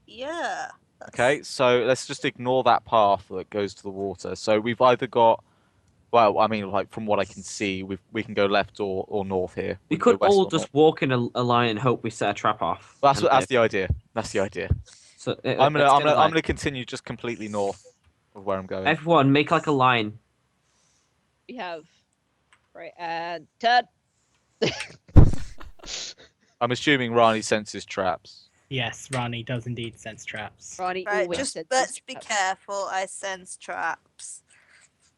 Yeah. that's- Okay, so let's just ignore that path that goes to the water. So we've either got, well, I mean, like from what I can see, we can go left or north here. We can go could west all or just north. walk in a line and hope we set a trap off. That's and that's the idea. That's the idea. So I'm let's get a line. gonna continue just completely north of where I'm going. Everyone, make like a line. We have. Right, and turn. I'm assuming Rani senses traps. Yes, Rani does indeed sense traps. Ronnie Right, always just said let's this be trap. careful. I sense traps.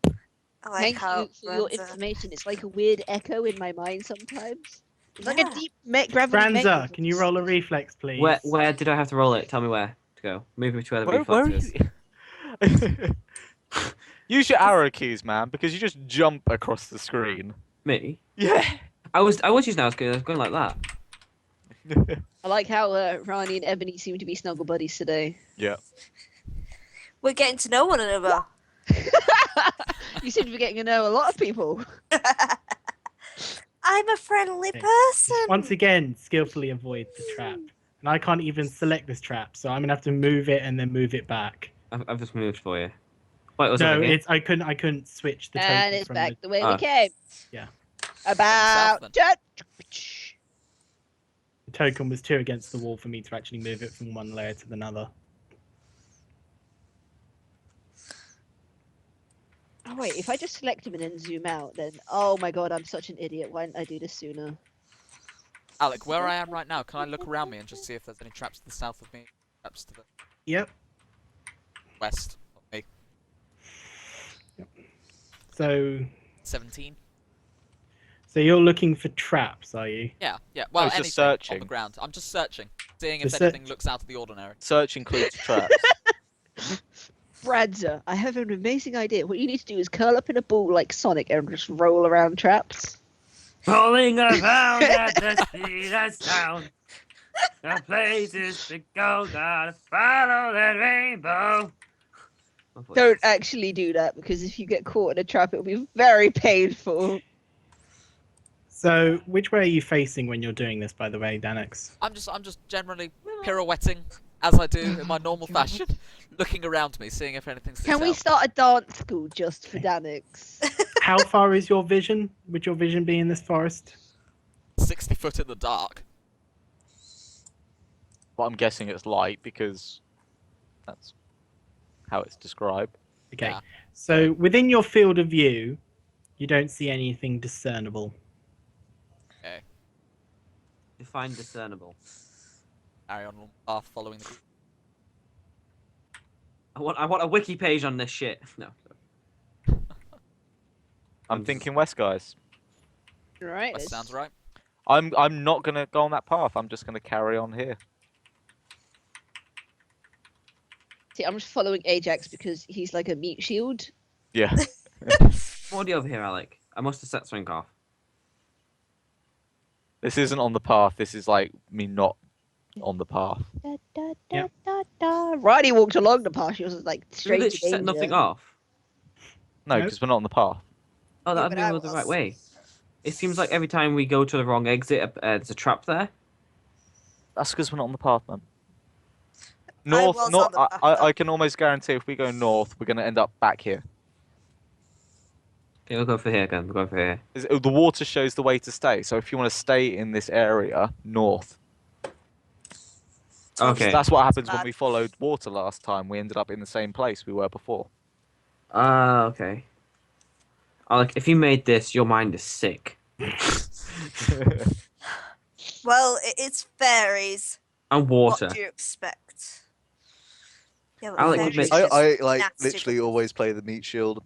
I like Thank how you for your Brenza- information. It's like a weird echo in my mind sometimes. It's like Yeah. a deep gravity. Franza, mechanism. can you roll a reflex, please? Where did I have to roll it? Tell me where to go. Move me to where the Where reflex are is. you? Use your arrow keys, man, because you just jump across the screen. Me? Yeah. I was using. I was going like that. I like how Ronnie and Ebony seem to be snuggle buddies today. Yeah. We're getting to know one another. You seem to be getting to know a lot of people. I'm a friendly Okay. person. Once again, skillfully avoid the trap. And I can't even select this trap, so I'm gonna have to move it and then move it back. I've just moved for you. Wait, was No, over here? it's I couldn't switch the And token it's from back the way Ah. we came. Yeah. About South turn. the token was too against the wall for me to actually move it from one layer to another. Oh wait, if I just select him and then zoom out, then oh my god, I'm such an idiot. Why didn't I do this sooner? Alec, where I am right now, can I look around me and just see if there's any traps to the south of me? Traps to the Yep. west of me. So 17? you're looking for traps, are you? Yeah, yeah. Well, it's anything just on searching. the ground. I'm just searching, seeing if Just search- anything looks out of the ordinary. Search includes traps. Bradza, I have an amazing idea. What you need to do is curl up in a ball like Sonic and just roll around traps. Rolling around at the speed of sound. The places to go, gotta follow that rainbow. Don't actually do that because if you get caught in a trap, it'll be very painful. So which way are you facing when you're doing this, by the way, Danix? I'm just generally pirouetting as I do in my normal fashion, looking around me, seeing if anything sticks Can we out. start a dance school just for Danix? How far is your vision? Would your vision be in this forest? 60 foot in the dark. But I'm guessing it's light because that's how it's described. Okay. Yeah. So within your field of view, you don't see anything discernible. Okay, Define discernible. carry on path following the. I want a wiki page on this shit. No. I'm thinking west, guys. Right. West sounds right. I'm not gonna go on that path. I'm just gonna carry on here. See, I'm just following Ajax because he's like a meat shield. Yeah. What do you over here, Alec? I must have set something off. This isn't on the path. This is like me not on the path. Da, da, da, Yep. da, Da. Riley walked along the path. She was like Did we straight literally to set danger. nothing off? No, Nope. because we're not on the path. Oh, Yeah, that would but be I the right was. way. It seems like every time we go to the wrong exit, there's a trap there. That's because we're not on the path, man. I North, was north. on the path, I though. can almost guarantee if we go north, we're going to end up back here. Okay, we'll go for here again. We'll go for here. The water shows the way to stay. So if you want to stay in this area, north. Okay. That's what happens when Bad. we followed water last time. We ended up in the same place we were before. Okay. Alec, if you made this, your mind is sick. Well, it's fairies. And water. What do you expect? Yeah, but Alec, fairies mate- just like nasty literally always play the meat shield.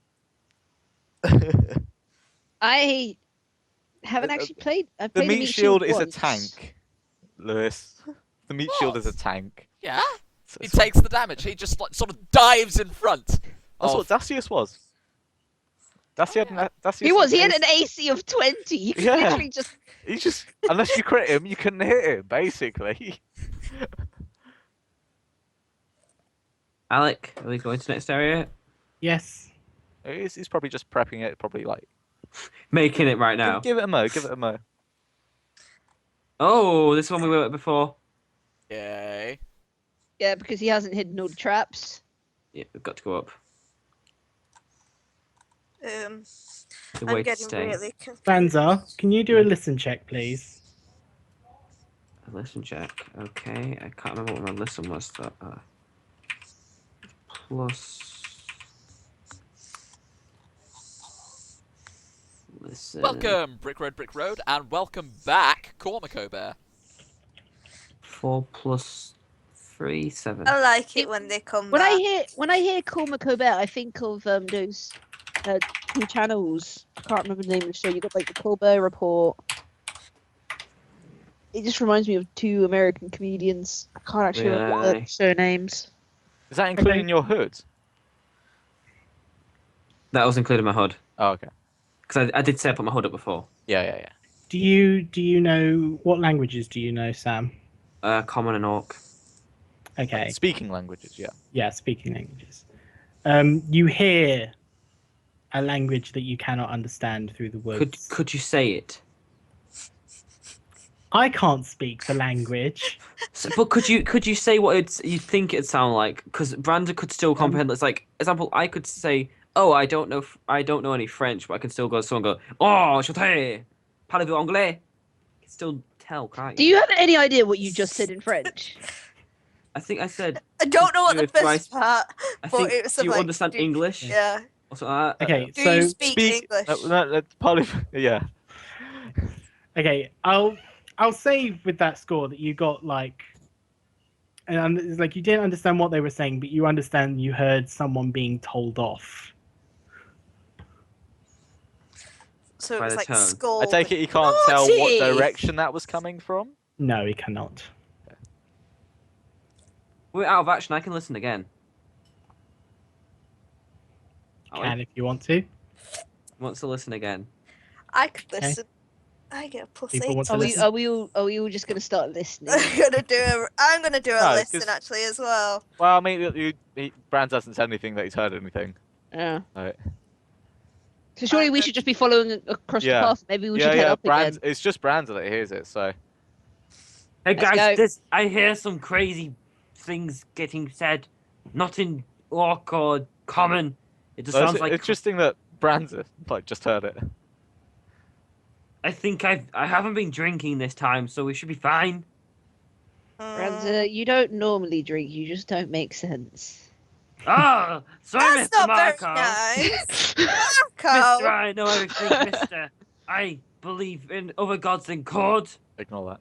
I haven't Uh, actually played. I The played meat shield is a once. tank, Lewis. The meat shield is a What? tank. Yeah. He That's takes the damage. He just like sort of dives in front. what Dacius was. Dacius He was. He had an an AC of 20. You could Yeah. literally just. He just unless you crit him, you couldn't hit him. Basically. Alec, are we going to the next area? Yes. He's probably just prepping it. Probably like Making it right now. give it a mo. Give it a mo. Oh, this one we were at before. Yay. Yeah, because he hasn't hidden all the traps. Yeah, we've got to go up. The The I'm way to getting stay. really confused. Banza, can you do a listen check, please? A listen check. Okay, I can't remember what my listen was. That plus. Listen. Welcome, Brick Road, and welcome back, Cormaco Bear. 4 plus 3, 7. I like it when they come When back. I hear Cormac Colbert, I think of those two channels. I can't remember the name of the show. You got like the Colbert Report. It just reminds me of two American comedians. I can't actually remember Really? the show names. Is that including your hood? That was included in my HUD. Oh, okay. Because I did say I put my HUD up before. Yeah. Do you know what languages do you know, Sam? Common and Orc. Okay. Speaking languages, yeah. Yeah, speaking languages. You hear a language that you cannot understand through the woods. Could you say it? I can't speak the language. So, but could you say what you think it'd sound like? Because Branda could still comprehend. It's like, example, I could say, "Oh, I don't know any French," but I can still go to someone and go, "Oh, je t'ai, parlez-vous anglais?" You can still tell, can't Do you? you have any idea what you just said in French? I think I said. I don't know what the If I- first part, I but think. it was Do you something like, understand English? Yeah. Or something like that? Okay, Do so you speak English? Probably, yeah. okay, I'll say with that score that you got like, and it's like you didn't understand what they were saying, but you understand you heard someone being told off. So it By was the like tone. skull. I take it you can't tell what Naughty! direction that was coming from. No, he cannot. We're out of action. I can listen again. Oh, Can if you want to. wants to listen again. I could listen. I get a plus People 8. want to Are we listen. are we all just gonna start listening? I'm gonna do a No, listen 'cause- actually as well. Well, I mean, Brands hasn't said anything that he's heard anything. Yeah. Right. So surely we should just be following across Yeah. the path. Maybe we yeah, should head yeah. up Brands. again. It's just Brands that hears it. So Hey Let's guys, go. I hear some crazy things getting said, not in Orc or Common. It just So sounds it's like interesting that Brands like just heard it. I think I haven't been drinking this time, so we should be fine. Ranza, you don't normally drink. You just don't make sense. Ah, sorry, That's Mr. not very Marco. nice. Mister, Marco. I know everything, Mister. I believe in other gods than God. Ignore that.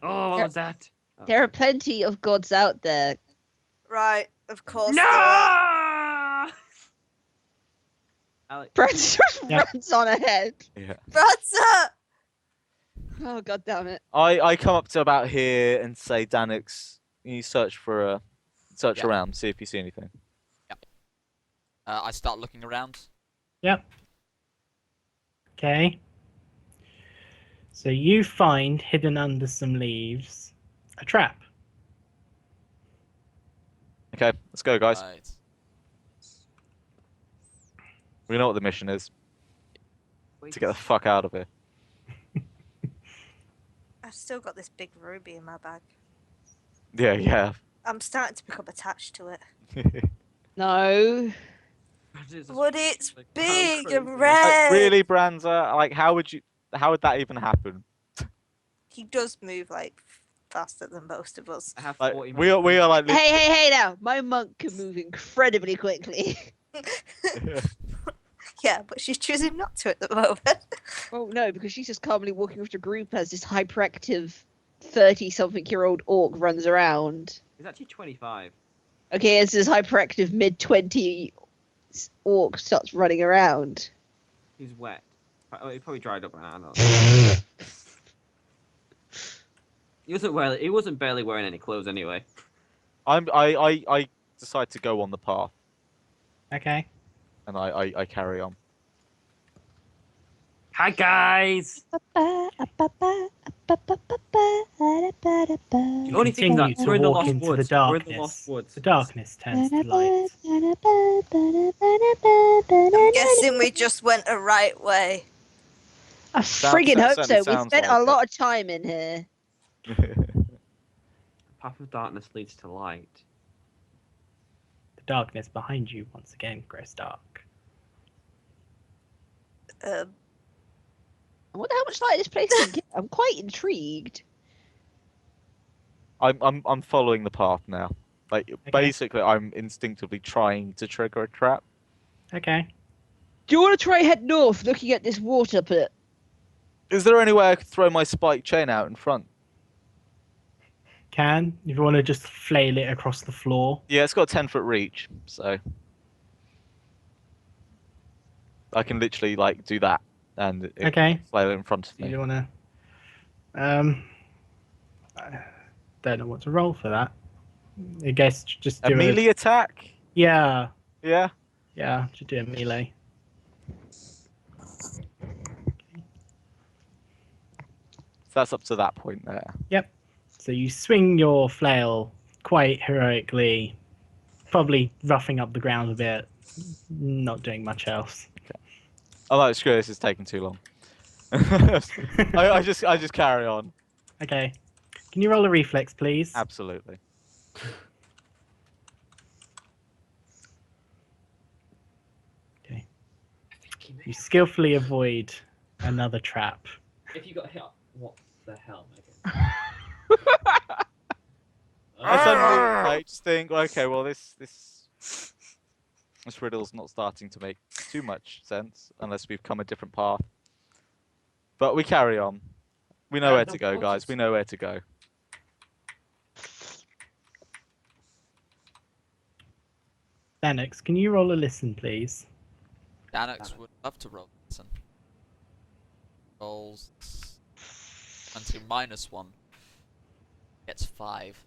Oh, what Yeah. was that? There are plenty of gods out there. Right, of course. No! there are. Alex, Ranza just Yeah. runs on ahead. Yeah. Ranza! Oh god damn it! I come up to about here and say, Danix, you search Yeah. around, see if you see anything. I start looking around. Yep. Okay. So you find hidden under some leaves a trap. Okay, let's go, guys. Right. We know what the mission is. Wait. To get the fuck out of here. I've still got this big ruby in my bag. Yeah. I'm starting to become attached to it. No. But it's Like, big crazy. and red. Really, Branza? Like, how would that even happen? He does move like faster than most of us. I have Like, 40 we are minutes. like. Hey now! My monk can move incredibly quickly. Yeah, but she's choosing not to at the moment. Oh no, because she's just calmly walking with the group as this hyperactive 30-something-year-old orc runs around. It's actually 25. Okay, as this hyperactive mid-20 orc starts running around. He's wet. Oh, he probably dried up now. I don't know. He wasn't barely wearing any clothes anyway. I decide to go on the path, Okay. and I carry on. Hi guys. The The only thing Continue that to we're in the walk lost into woods. the We're in the lost darkness. woods. The darkness turns to light. I'm guessing we just went a right way. I friggin' hope certainly so. We sounds spent like a it. lot of time in here. Path of darkness leads to light. The darkness behind you once again grows dark. I wonder how much light this place can get. I'm quite intrigued. I'm following the path now. Like, Okay. basically, I'm instinctively trying to trigger a trap. Okay. Do you want to try head north, looking at this water pit? Is there any way I could throw my spike chain out in front? If you want to just flail it across the floor. Yeah, it's got a 10-foot reach, so I can literally like do that and Okay. flail it in front of You me. don't want to. I don't know what to roll for that. I guess just A do melee attack? Yeah. Yeah. Yeah. Just do a melee. So that's up to that point there. So you swing your flail quite heroically, probably roughing up the ground a bit, not doing much else. Oh no, screw this! It's taking too long. I just carry on. Okay. Can you roll a reflex, please? Absolutely. Okay. You skillfully avoid another trap. If you got hit, what the hell, Megan? I suddenly like just think, okay, well this riddle's not starting to make too much sense unless we've come a different path. But we carry on. We know where to go, guys. We know where to go. Lennox, can you roll a listen, please? Danix would love to roll. Listen. Rolls. Until -1. Gets 5.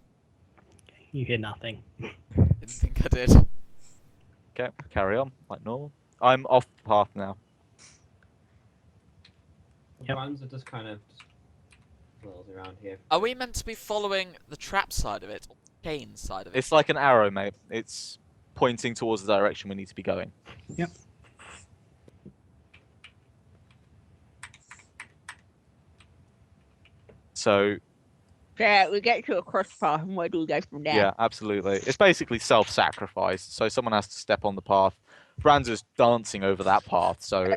You hear nothing. Didn't think I did. Okay, carry on like normal. I'm off the path now. Yep. Brands are just kind of flails around here. Are we meant to be following the trap side of it, or the chain side of it? It's like an arrow, mate. It's pointing towards the direction we need to be going. Yep. So Yeah, we get to a crosspath and where do we go from there? yeah, absolutely. It's basically self-sacrifice. So someone has to step on the path. Branza's dancing over that path, so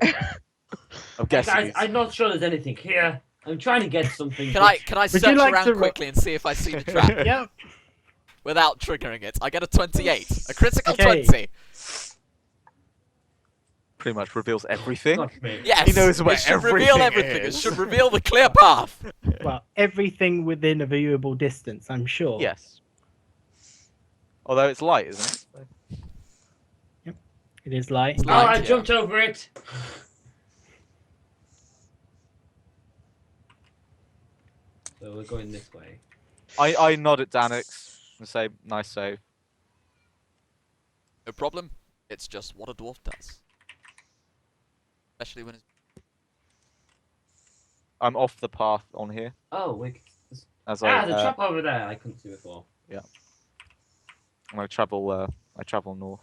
I'm guessing. Guys, he's- I'm not sure there's anything here. I'm trying to get something. Can I Would search you like around to ro- quickly and see if I see the trap Yep. without triggering it? I get a 28. A critical Okay. 20. Pretty much reveals everything. Fuck me. Yes. He knows where it should reveal everything everything. is. It should reveal the clear path. Well, everything within a viewable distance, I'm sure. Yes. Although it's light, isn't it? It is light. It's Oh, light. I Yeah. jumped over it. So we're going this way. I nod at Danix and say, nice save. No problem. It's just what a dwarf does. Especially when it's... I'm off the path on here. Oh, we. As Ah, I, the trap over there. I couldn't see before. I travel north.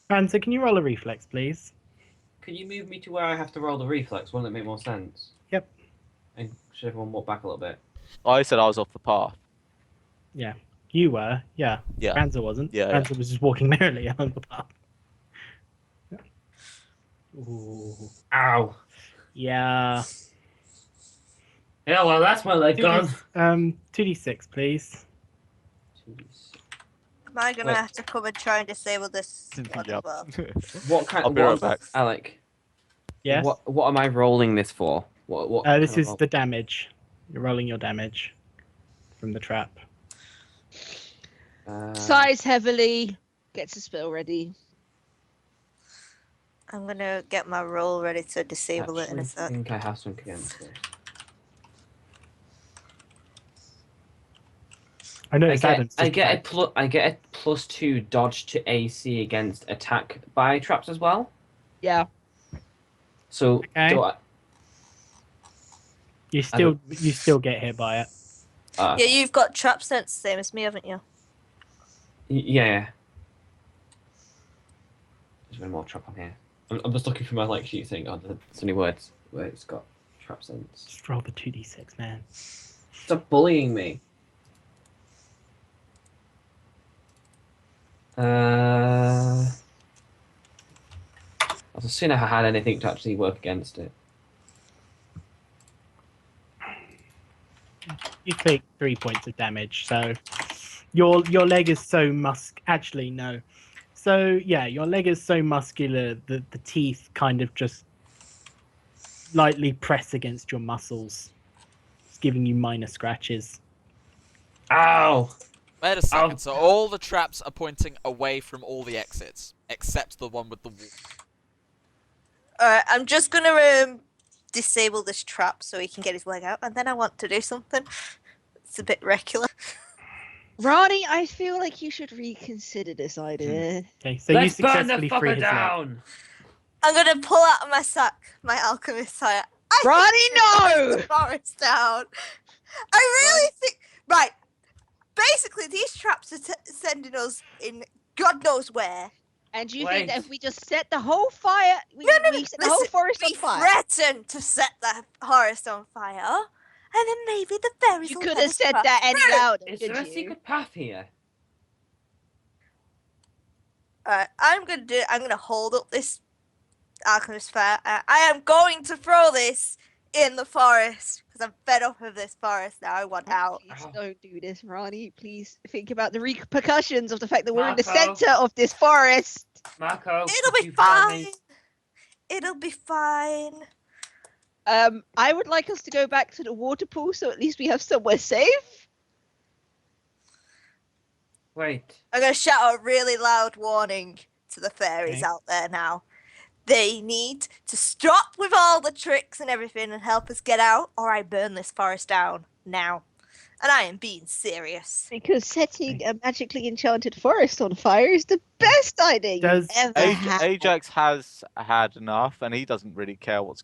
And so, can you roll a reflex, please? Can you move me to where I have to roll the reflex? Won't that make more sense? Yep. And should everyone walk back a little bit? I said I was off the path. Yeah. You were, yeah. Yeah. Ranza wasn't. Yeah, yeah. Ranza was just walking merrily along the path. Ooh. Ow. Yeah. Yeah, well, that's my leg gone. 2d6, please. Am I gonna Wait. have to come and try and disable this one as Yep. well? What kind? I'll be right what, back. Alec, Yes. what am I rolling this for? What? This kind of is roll? the damage. You're rolling your damage from the trap. Sighs heavily, gets a spell ready. I'm gonna get my roll ready to disable it in a I sec. think I have something against it. I noticed Adam's I just get attacked. I get a +2 dodge to AC against attack by traps as well. Yeah. So Okay. do I? You still get hit by it. Yeah, you've got trap sense, same as me, haven't you? Yeah. There's one more trap on here. I'm just looking for my like sheet thing. Oh, there's any words where it's got trap sense. Just roll the 2d6, man. Stop bullying me. I was seeing if I had anything to actually work against it. You take 3 points of damage, so your leg is so actually no. So yeah, your leg is so muscular that the teeth kind of just lightly press against your muscles. It's giving you minor scratches. Ow! Wait a second. So all the traps are pointing away from all the exits, except the one with the wall. Alright, I'm just gonna disable this trap so he can get his leg out, and then I want to do something. It's a bit regular. Ronnie, I feel like you should reconsider this idea. Okay, so Let's you burn the successfully free fucker his leg. down! I'm gonna pull out of my sack my alchemist tire. Ronnie, no! Forest down. I really think. Right. Basically, these traps are sending us in God knows where. And you Wait. think that if we just set the whole fire, we set the whole Listen, forest we on fire? threatened to set the forest on fire, and then maybe the fairies You will could let have us said pass that any through. louder, Is could there a you? secret path here? Alright, I'm gonna hold up this alchemist fire. I am going to throw this in the forest because I'm fed up of this forest now. I want out. Please Ow. don't do this, Ronnie. Please think about the repercussions of the fact that we're in the Marco. center of this forest. Marco, It'll could be you tell me- fine. It'll be fine. I would like us to go back to the water pool so at least we have somewhere safe. Wait. I'm gonna shout a really loud warning to the fairies Okay. out there now. They need to stop with all the tricks and everything and help us get out, or I burn this forest down now. And I am being serious. Because setting a magically enchanted forest on fire is the best idea Does- you've ever had. Ajax has had enough, and he doesn't really care what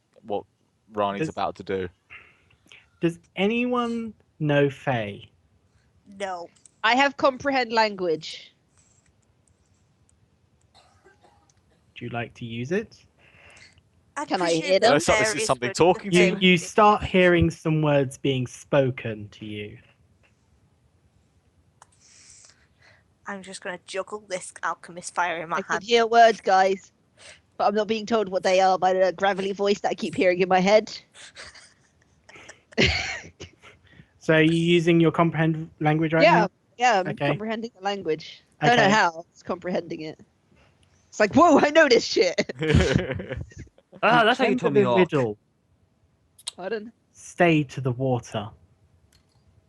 Rani's Does- about to do. Does anyone know Fae? No. I have comprehend language. Do you like to use it? Can I presume hear the them? This is fairies something would- talking You to you start hearing some words being spoken to you. I'm just gonna juggle this alchemist fire in my I can hand. hear words, guys, but I'm not being told what they are by the gravelly voice that I keep hearing in my head. So are you using your comprehend language right yeah, now? yeah, I'm Okay. comprehending the language. I don't know Okay. how. It's comprehending it. It's like, whoa, I know this shit. Ah, that's how you Remember told me the off. riddle. Pardon? Stay to the water.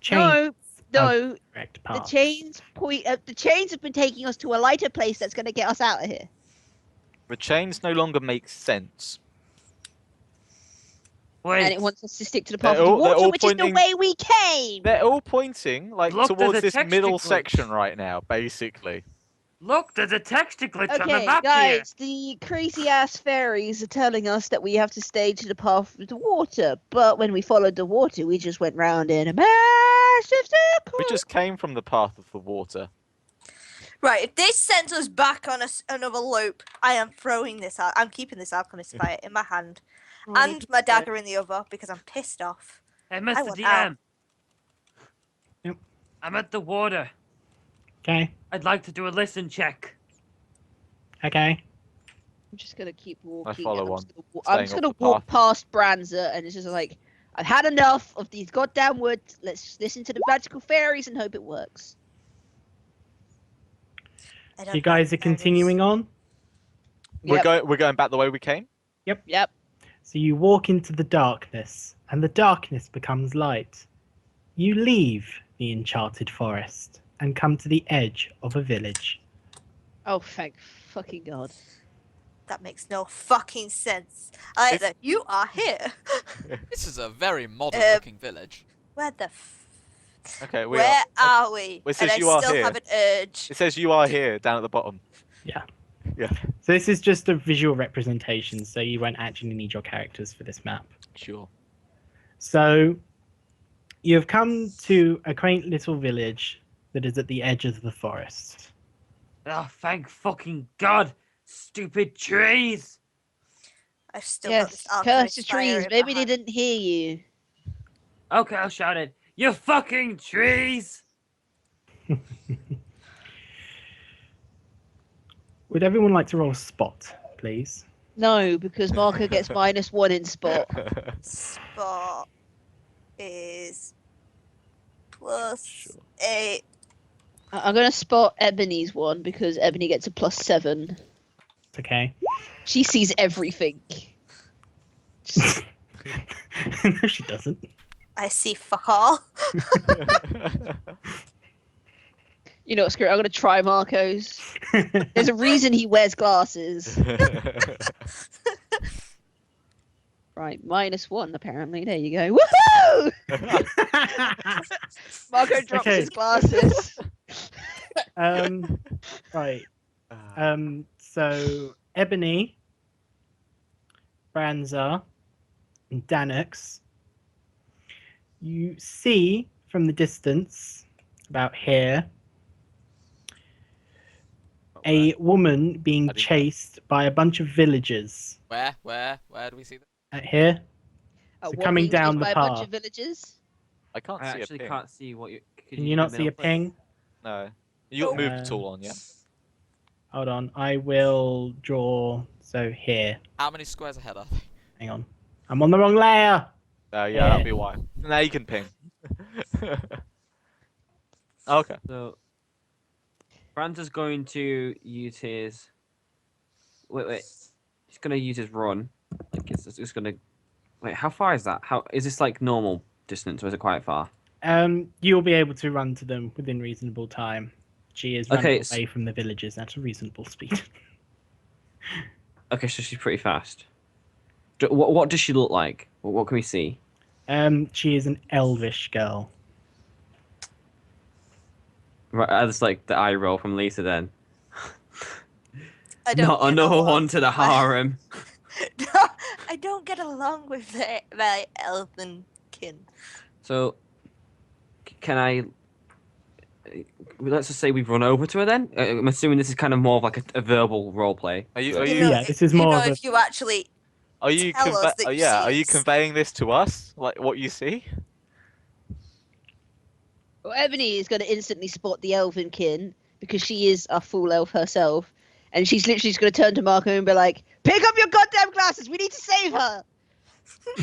Change No, no. the correct The path. chains the chains have been taking us to a lighter place that's going to get us out of here. The chains no longer make sense. Wait. And it wants us to stick to the path They're of the all- they're water, all which is the pointing- way we came. They're all pointing like Look, there's towards a this text middle glitch. section right now, basically. Look, there's a texture glitch on the Okay, map guys, the crazy ass fairies are telling us that we have to stay to the path of the water. But when we followed the water, we just went round in a massive circle. We just came from the path of the water. Right, if this sends us back on another loop, I am throwing this out. I'm keeping this alchemist fire in my hand and my dagger in the other because I'm pissed off. Hey, I Mr. want DM. out. Yep. I'm at the water. Okay. I'd like to do a listen check. Okay. I'm just gonna keep walking. follow and one, I'm just staying gonna off the walk path. past Branza, and it's just like, I've had enough of these goddamn woods. Let's listen to the magical fairies and hope it works. I So don't you guys are like fairies. continuing on. Yep. We're going back the way we came. Yep. So you walk into the darkness, and the darkness becomes light. You leave the enchanted forest and come to the edge of a village. Oh, thank fucking god. That makes no fucking sense. Either you are here. This is a very modern looking village. Where the Okay, Where are we? It And says I you are still here. have an urge. It says you are here down at the bottom. Yeah. Yeah. So this is just a visual representation, so you won't actually need your characters for this map. Sure. So you have come to a quaint little village that is at the edge of the forest. Oh, thank fucking God. Stupid trees. I've still got this Yes, curse alchemist the fire trees. in Maybe my they hand. didn't hear you. Okay, I'll shout it. You fucking trees. Would everyone like to roll spot, please? No, because Marco gets -1 in spot. Spot is plus Sure. 8. I'm gonna spot Ebony's one because Ebony gets a +7. Okay. She sees everything. No, she doesn't. I see fuck all. You know what, screw it, I'm gonna try Marco's. There's a reason he wears glasses. Right, -1 apparently. There you go. Woohoo! Marco drops Okay. his glasses. Right. So Ebony, Branza, and Danux, you see from the distance, about here, a woman being I didn't- chased by a bunch of villagers. Where do we see them? Here. A So what coming being down chased the by a bunch path. of villagers. I can't I see a actually ping. can't see what you. Could Can you not see a email, please? ping? No. You got Oh. move tool on, yeah? Hold on. I will draw. So here. How many squares ahead are they? Hang on. I'm on the wrong layer. Yeah, that'll be why. Now you can ping. Okay. So, Branta's going to use his. Wait. He's going to use his run. Like it's just going to. Wait, how far is that? How is this like normal distance or is it quite far? You'll be able to run to them within reasonable time. She is running Okay, away from the villages at a reasonable speed. Okay, so she's pretty fast. What does she look like? What can we see? She is an elvish girl. Right, that's like the eye roll from Lisa then. I don't Not get another along one to the with my- harem. No, I don't get along with my elven kin. So, can I? Let's just say we've run over to her then. I'm assuming this is kind of more of like a verbal role play. Are you? You Are know, you? Yeah, this is you more know of a- if you actually Are you? tell us that you yeah. see Are you us. conveying this to us? Like what you see? Well, Ebony is going to instantly spot the elven kin because she is a full elf herself, and she's literally just going to turn to Marco and be like, "Pick up your goddamn glasses! We need to save her!"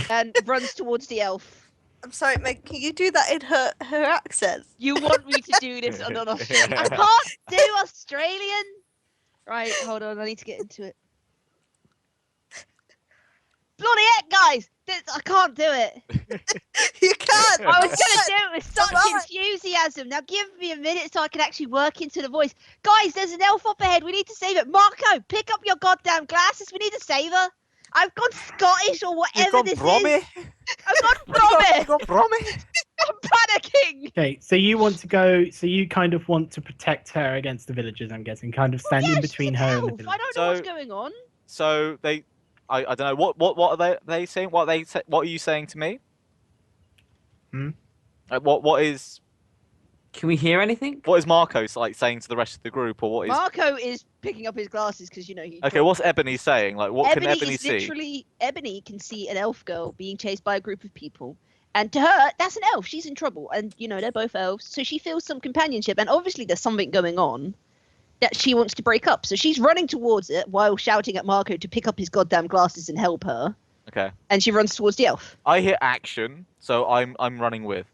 And runs towards the elf. I'm sorry, Meg, can you do that in her accent? You want me to do this on an Australian? I can't do Australian. Right, hold on. I need to get into it. Bloody heck, guys! I can't do it. You can't! I was gonna do it with such Alright. enthusiasm. Now give me a minute so I can actually work into the voice. Guys, there's an elf up ahead. We need to save it. Marco, pick up your goddamn glasses. We need to save her. I've gone Scottish or You've whatever gone this Brommy. is. I've gone Brommy. You've gone Brommy. I'm panicking. Okay, so you want to go. So you kind of want to protect her against the villagers. I'm guessing, kind of stand Yeah, in she's between an her and the elf. villagers. I don't know what's So- going on. So I don't know what are they saying? What are you saying to me? Hmm? What is Can we hear anything? What is Marco like saying to the rest of the group, or what is? Marco is picking up his glasses because he. Okay, dropped- what's Ebony saying? Like, what can Ebony is see? literally Ebony can see an elf girl being chased by a group of people, and to her, that's an elf. She's in trouble, and they're both elves, so she feels some companionship, and obviously there's something going on that she wants to break up. So she's running towards it while shouting at Marco to pick up his goddamn glasses and help her. Okay. And she runs towards the elf. I hear action, so I'm running with.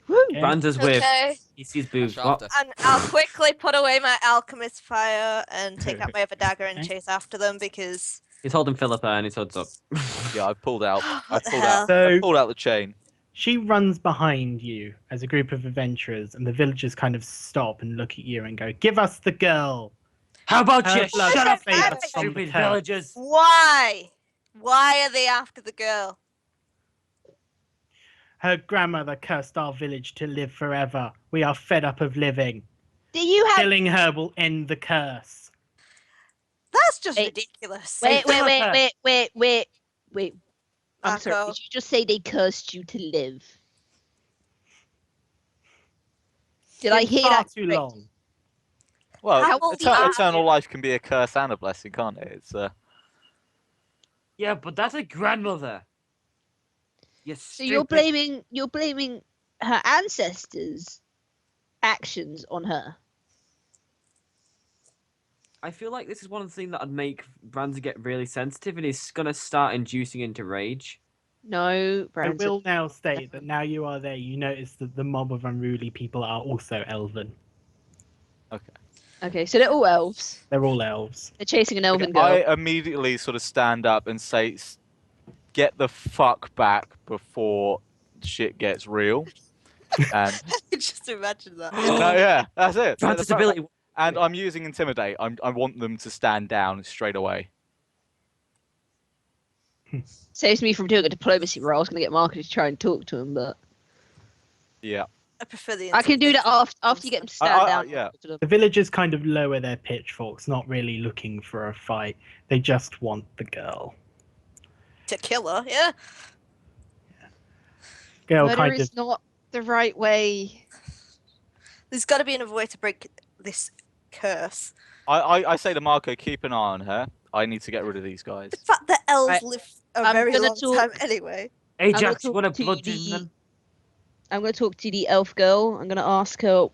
Woo! Okay. Branda's with. Okay. He sees boobs. Watch What? after. And I'll quickly put away my alchemist fire and take out my other dagger and Okay. chase after them because. He's holding Philippa and his hood's up. Yeah, I've pulled out. What the hell? So I pulled out the chain. she runs behind you as a group of adventurers, and the villagers kind of stop and look at you and go, "Give us the girl." How about Her you blood shut up, saves you us from the stupid curse. villagers? Why? Why are they after the girl? Her grandmother cursed our village to live forever. We are fed up of living. Do you have? Killing her will end the curse. That's just Wait. ridiculous. Wait. Philippa. I'm sorry. Marco. Did you just say they cursed you to live? Did I It's hear far that? too correct? long. Well, How old are you? eternal life can be a curse and a blessing, can't it? It's Yeah, but that's a grandmother. You So you're stupid. blaming her ancestors' actions on her. I feel like this is one of the things that would make Branda get really sensitive, and he's gonna start inducing into rage. No, I Brandon. will now state that now you are there, you notice that the mob of unruly people are also elven. Okay, so they're all elves. They're all elves. They're chasing an elven I girl. immediately sort of stand up and say, "Get the fuck back before shit gets real." And Just imagine that. no, yeah, that's it. Branda's ability. And I'm using intimidate. I want them to stand down straight away. Saves me from doing a diplomacy roll. I was going to get Marco to try and talk to him, but Yeah. I prefer the. I can do that after you get them to stand down. yeah. The villagers kind of lower their pitchforks, not really looking for a fight. They just want the girl. To kill her, yeah. Girl Murder kind is of not the right way. There's got to be another way to break this curse. I say to Marco, keep an eye on her. I need to get rid of these guys. The fact that elves Right. live a I'm very gonna long talk- time anyway. Ajax, you talk want a to bludgeon the- them? I'm going to talk to the elf girl. I'm going to ask her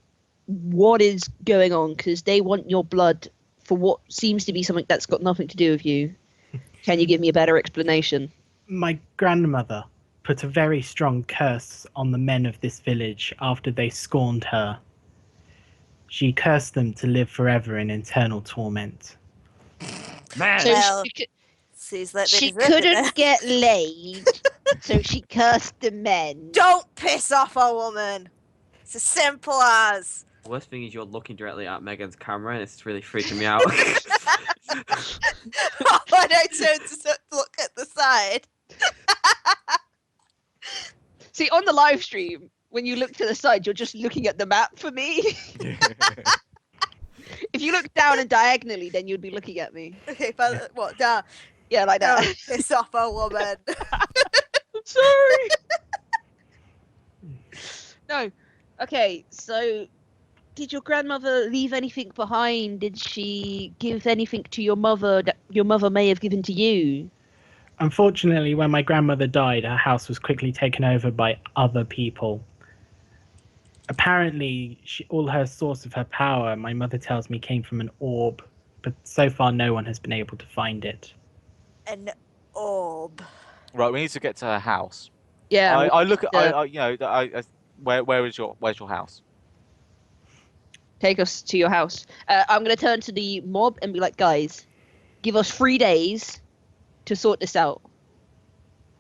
what is going on because they want your blood for what seems to be something that's got nothing to do with you. Can you give me a better explanation? my grandmother put a very strong curse on the men of this village after they scorned her. She cursed them to live forever in eternal torment. Man, So Well, she, Seems like they she deserved it couldn't then. get laid, so she cursed the men. Don't piss off a woman. It's as simple as. The worst thing is you're looking directly at Megan's camera, and it's really freaking me out. When I turn to look at the side. See, on the live stream, when you look to the side, you're just looking at the map for me. If you look down and diagonally, then you'd be looking at me. Okay, but what? Down. Yeah, like that. Don't piss off a woman. Sorry. No. Okay, so did your grandmother leave anything behind? Did she give anything to your mother that your mother may have given to you? Unfortunately, when my grandmother died, her house was quickly taken over by other people. Apparently, all her source of her power, my mother tells me, came from an orb, but so far no one has been able to find it. An orb. Right, we need to get to her house. Yeah. I look at, uh, where's your house? Take us to your house. I'm going to turn to the mob and be like, guys, give us 3 days to sort this out.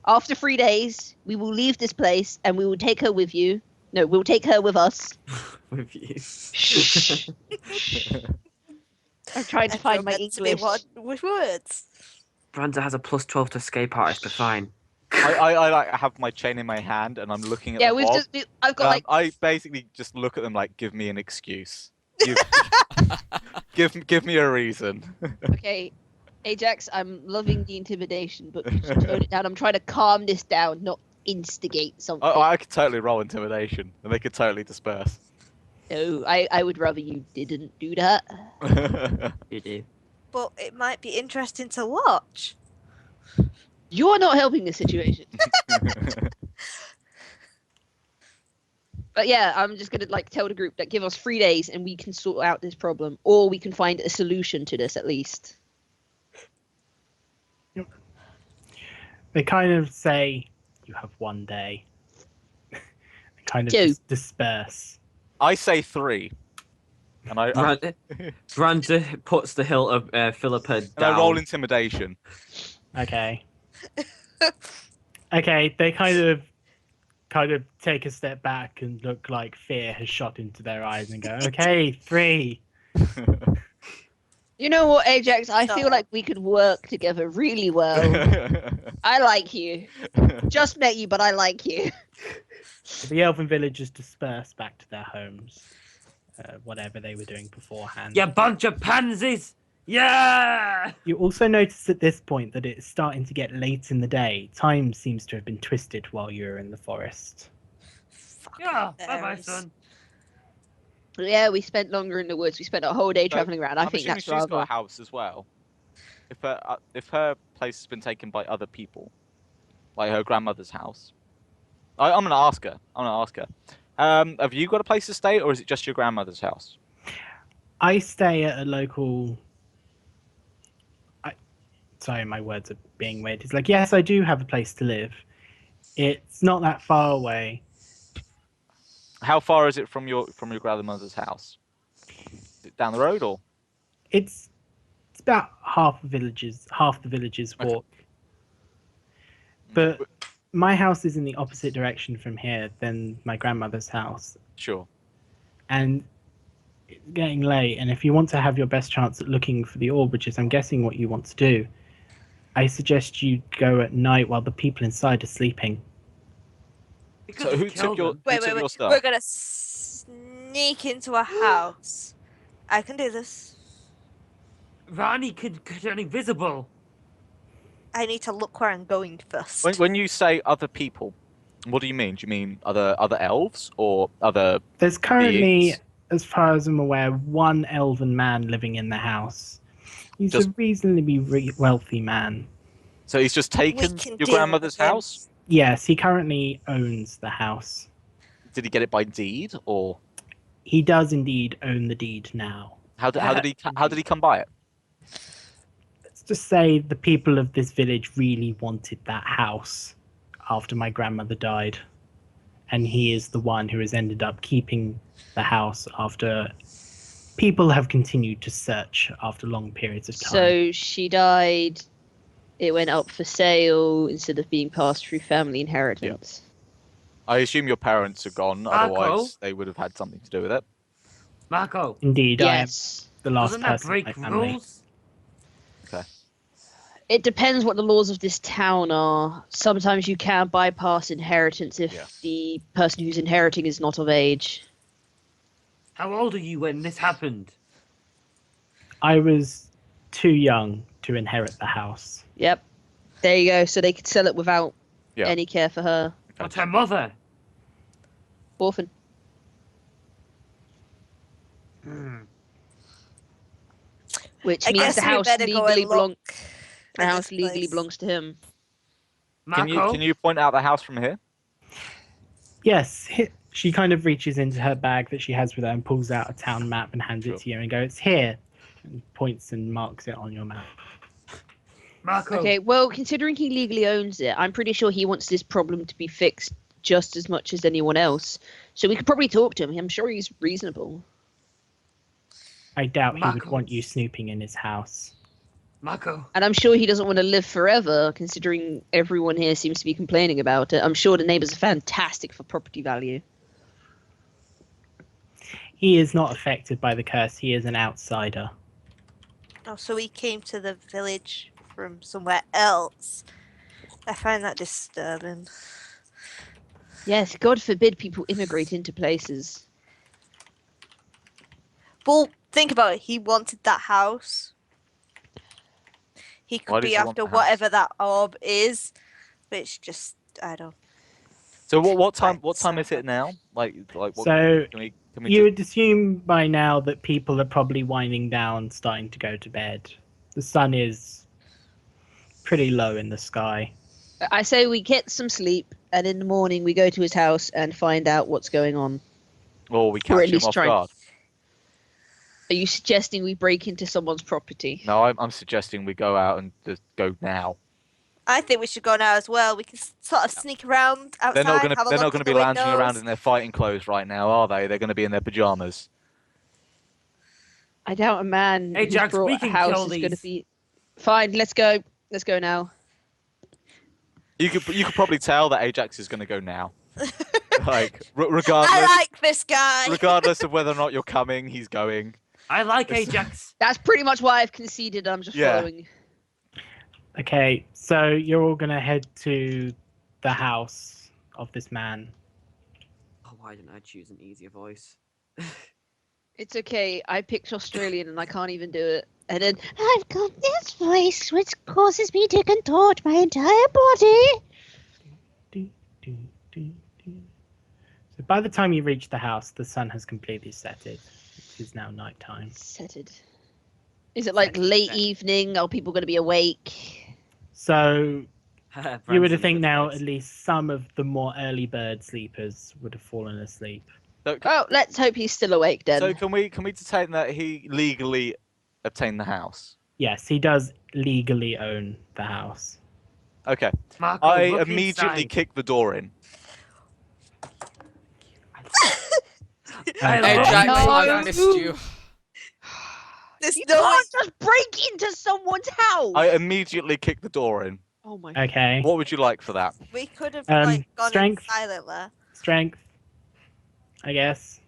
After 3 days, we will leave this place and we will take her with you. No, we'll take her with us. With you. Shh. I'm trying to find my Meant to be English. one with words. Branda has a +12 to escape artist, but fine. I like have my chain in my hand and I'm looking at Yeah, the we've mob. just. I've got like. I basically just look at them like, give me an excuse. Give me a reason. Okay, Ajax, I'm loving the intimidation, but could you tone it down? I'm trying to calm this down, not instigate something. I could totally roll intimidation and they could totally disperse. No, I would rather you didn't do that. You do. But it might be interesting to watch. You're not helping the situation. But yeah, I'm just gonna like tell the group that give us 3 days and we can sort out this problem, or we can find a solution to this at least. They kind of say, "You have 1 day." They kind of Two. just disperse. I say 3, and I Branda puts the hilt of Philippa and down. I roll intimidation. Okay. Okay, they kind of take a step back and look like fear has shot into their eyes and go, "Okay, 3." You know what, Ajax? I feel Stop. like we could work together really well. I like you. Just met you, but I like you. The elven villagers disperse back to their homes, whatever they were doing beforehand. You bunch of pansies! Yeah! You also notice at this point that it's starting to get late in the day. Time seems to have been twisted while you were in the forest. Yeah, bye-bye, Bears. son. Yeah, we spent longer in the woods. We spent a whole day So, traveling around. I I'm think assuming that's she's got a rather. house as well. If her place has been taken by other people, like her grandmother's house, I'm gonna ask her. Have you got a place to stay, or is it just your grandmother's house? I stay at a local. Sorry, my words are being weird. It's like, yes, I do have a place to live. It's not that far away. How far is it from your grandmother's house? Is it down the road, or? It's about half the village's Okay. walk. But my house is in the opposite direction from here than my grandmother's house, Sure. and it's getting late. And if you want to have your best chance at looking for the orb, which is I'm guessing what you want to do, I suggest you go at night while the people inside are sleeping. Because So who took your Wait. stuff? We're gonna sneak into a house. I can do this. Rani could turn invisible. I need to look where I'm going first. When you say other people, what do you mean? Do you mean other elves or other? There's currently, beings? as far as I'm aware, one elven man living in the house. He's Just- a reasonably wealthy man. So he's just We taken can your deal grandmother's with him. house? Yes, he currently owns the house. Did he get it by deed, or He does indeed own the deed now. how did he come by it? Let's just say the people of this village really wanted that house after my grandmother died. And he is the one who has ended up keeping the house after people have continued to search after long periods of time. So she died. It went up for sale instead of being passed through family inheritance. I assume your parents are gone, Marco? otherwise they would have had something to do with it. Marco, Indeed, I am Yes. the last doesn't that person in break my family. rules? It depends what the laws of this town are. Sometimes you can bypass inheritance if Yeah. the person who's inheriting is not of age. How old are you when this happened? I was too young to inherit the house. Yep. There you go. So they could sell it without Yeah. any care for her. What's her mother? Orphan. Which I means guess the we house better go legally and belongs. look. The at house this legally place. belongs to him. Marco? Can you point out the house from here? Yes, she kind of reaches into her bag that she has with her and pulls out a town map and hands it to you and goes, "It's here," and points and marks it on your map. Marco? Okay, well, considering he legally owns it, I'm pretty sure he wants this problem to be fixed just as much as anyone else. So we could probably talk to him. I'm sure he's reasonable. I doubt he would Marco. want you snooping in his house. Marco? And I'm sure he doesn't want to live forever, considering everyone here seems to be complaining about it. I'm sure the neighbors are fantastic for property value. He is not affected by the curse. He is an outsider. Oh, so he came to the village from somewhere else. I find that disturbing. Yes, God forbid people immigrate into places. Well, think about it. He wanted that house. He Why could does be he want after the house? whatever that orb is, which just, I don't. So what time Right, what time is so- it now? Like what So can we you just- would assume by now that people are probably winding down, starting to go to bed. The sun is pretty low in the sky. I say we get some sleep, and in the morning we go to his house and find out what's going on. or we Or catch at him least off try- guard? Are you suggesting we break into someone's property? No, I'm suggesting we go out and just go now. I think we should go now as well. We can sort of sneak around outside, They're not gonna have a they're look not gonna in be the lounging around windows. in their fighting clothes right now, are they? They're gonna be in their pajamas. I doubt a man Hey, who's Jax, brought we a can house kill is going to these. be. Fine, let's go. Let's go now. You could probably tell that Ajax is gonna go now. Like regardless I like this guy. regardless of whether or not you're coming, he's going. I like It's- Ajax. That's pretty much why I've conceded. I'm just Yeah. following. Okay, so you're all gonna head to the house of this man. Oh, why didn't I choose an easier voice? It's okay. I picked Australian and I can't even do it. And then I've got this voice which causes me to contort my entire body. Do, do, do, do. So by the time you reach the house, the sun has completely setted. It is now nighttime. Setted. Is it like Setted, late set. evening? Are people going to be awake? So you would Branson think does now voice. at least some of the more early bird sleepers would have fallen asleep. So, Oh, let's hope he's still awake then. so can we determine that he legally obtained the house? Yes, he does legally own the house. Okay. Marco, I look immediately inside. kick the door in. I Hey, love Jack, no. I've missed you. This You noise. can't just break into someone's house. I immediately kick the door in. Oh my. Okay. What would you like for that? We could have Um, like gone strength. in silently. Strength, I guess.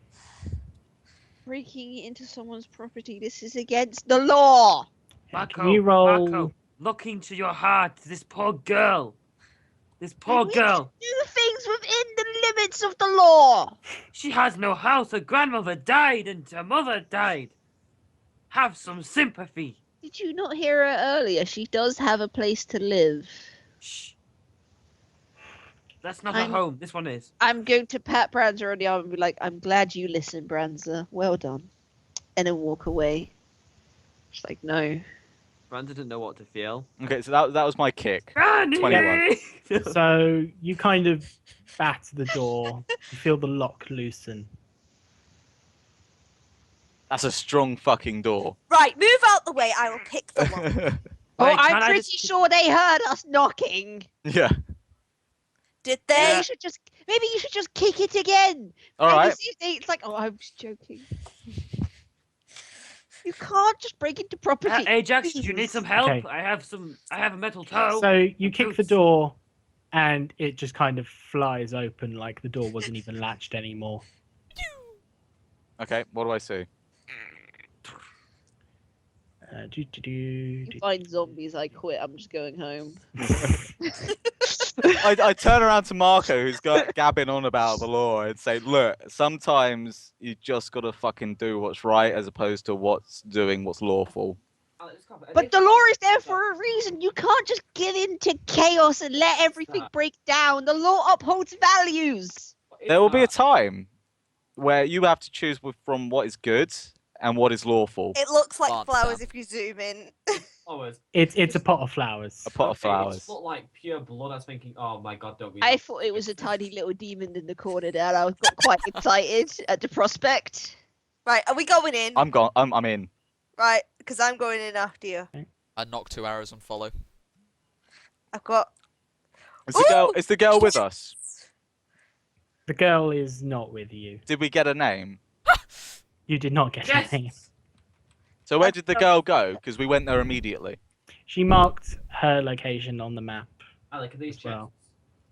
Breaking into someone's property. This is against the law. Marco, Can you roll? Marco, look into your heart. This poor girl. This poor we girl. Do things within the limits of the law. She has no house. Her grandmother died and her mother died. Have some sympathy. Did you not hear her earlier? She does have a place to live. Shh. That's not I'm- a home. This one is. I'm going to pat Branza on the arm and be like, I'm glad you listened, Branza. Well done. And then walk away. She's like, no. Brandon didn't know what to feel. Okay, so that was my kick. Granny! 21. So you kind of bat the door. You feel the lock loosen. That's a strong fucking door. Right, move out the way. I will pick the lock. Oh, Wait, can I'm I pretty just- sure they heard us knocking. Yeah. Did Maybe they? you should just kick it again. All Maybe right. see if they, it's like, oh, I was joking. You can't just break into property. Ajax, do you need some help? Okay. I have a metal toe. So you and kick the boots. door, and it just kind of flies open like the door wasn't even latched anymore. Okay, what do I see? If I find zombies, I quit. I'm just going home. I turn around to Marco, who's gabbing on about the law, and say, "Look, sometimes you just gotta fucking do what's right as opposed to what's lawful." But the law is there for a reason. You can't just give in to chaos and let everything break down. The law upholds values. There will be a time where you have to choose from what is good and what is lawful. It looks like Plant flowers sound. if you zoom in. Flowers. It's a pot of flowers. A pot of Okay, It flowers. just looked like pure blood. I was thinking, oh my god, don't be. I thought it was a tiny little demon in the corner there. I got quite excited at the prospect. Right, are we going in? I'm gone. I'm in. Right, because I'm going in after you. I knock 2 arrows and follow. I've got. Is the girl with us? The girl is not with you. Did we get a name? You did not get Yes. a name. So where did the girl go? Because we went there immediately. She marked her location on the map I like these as well.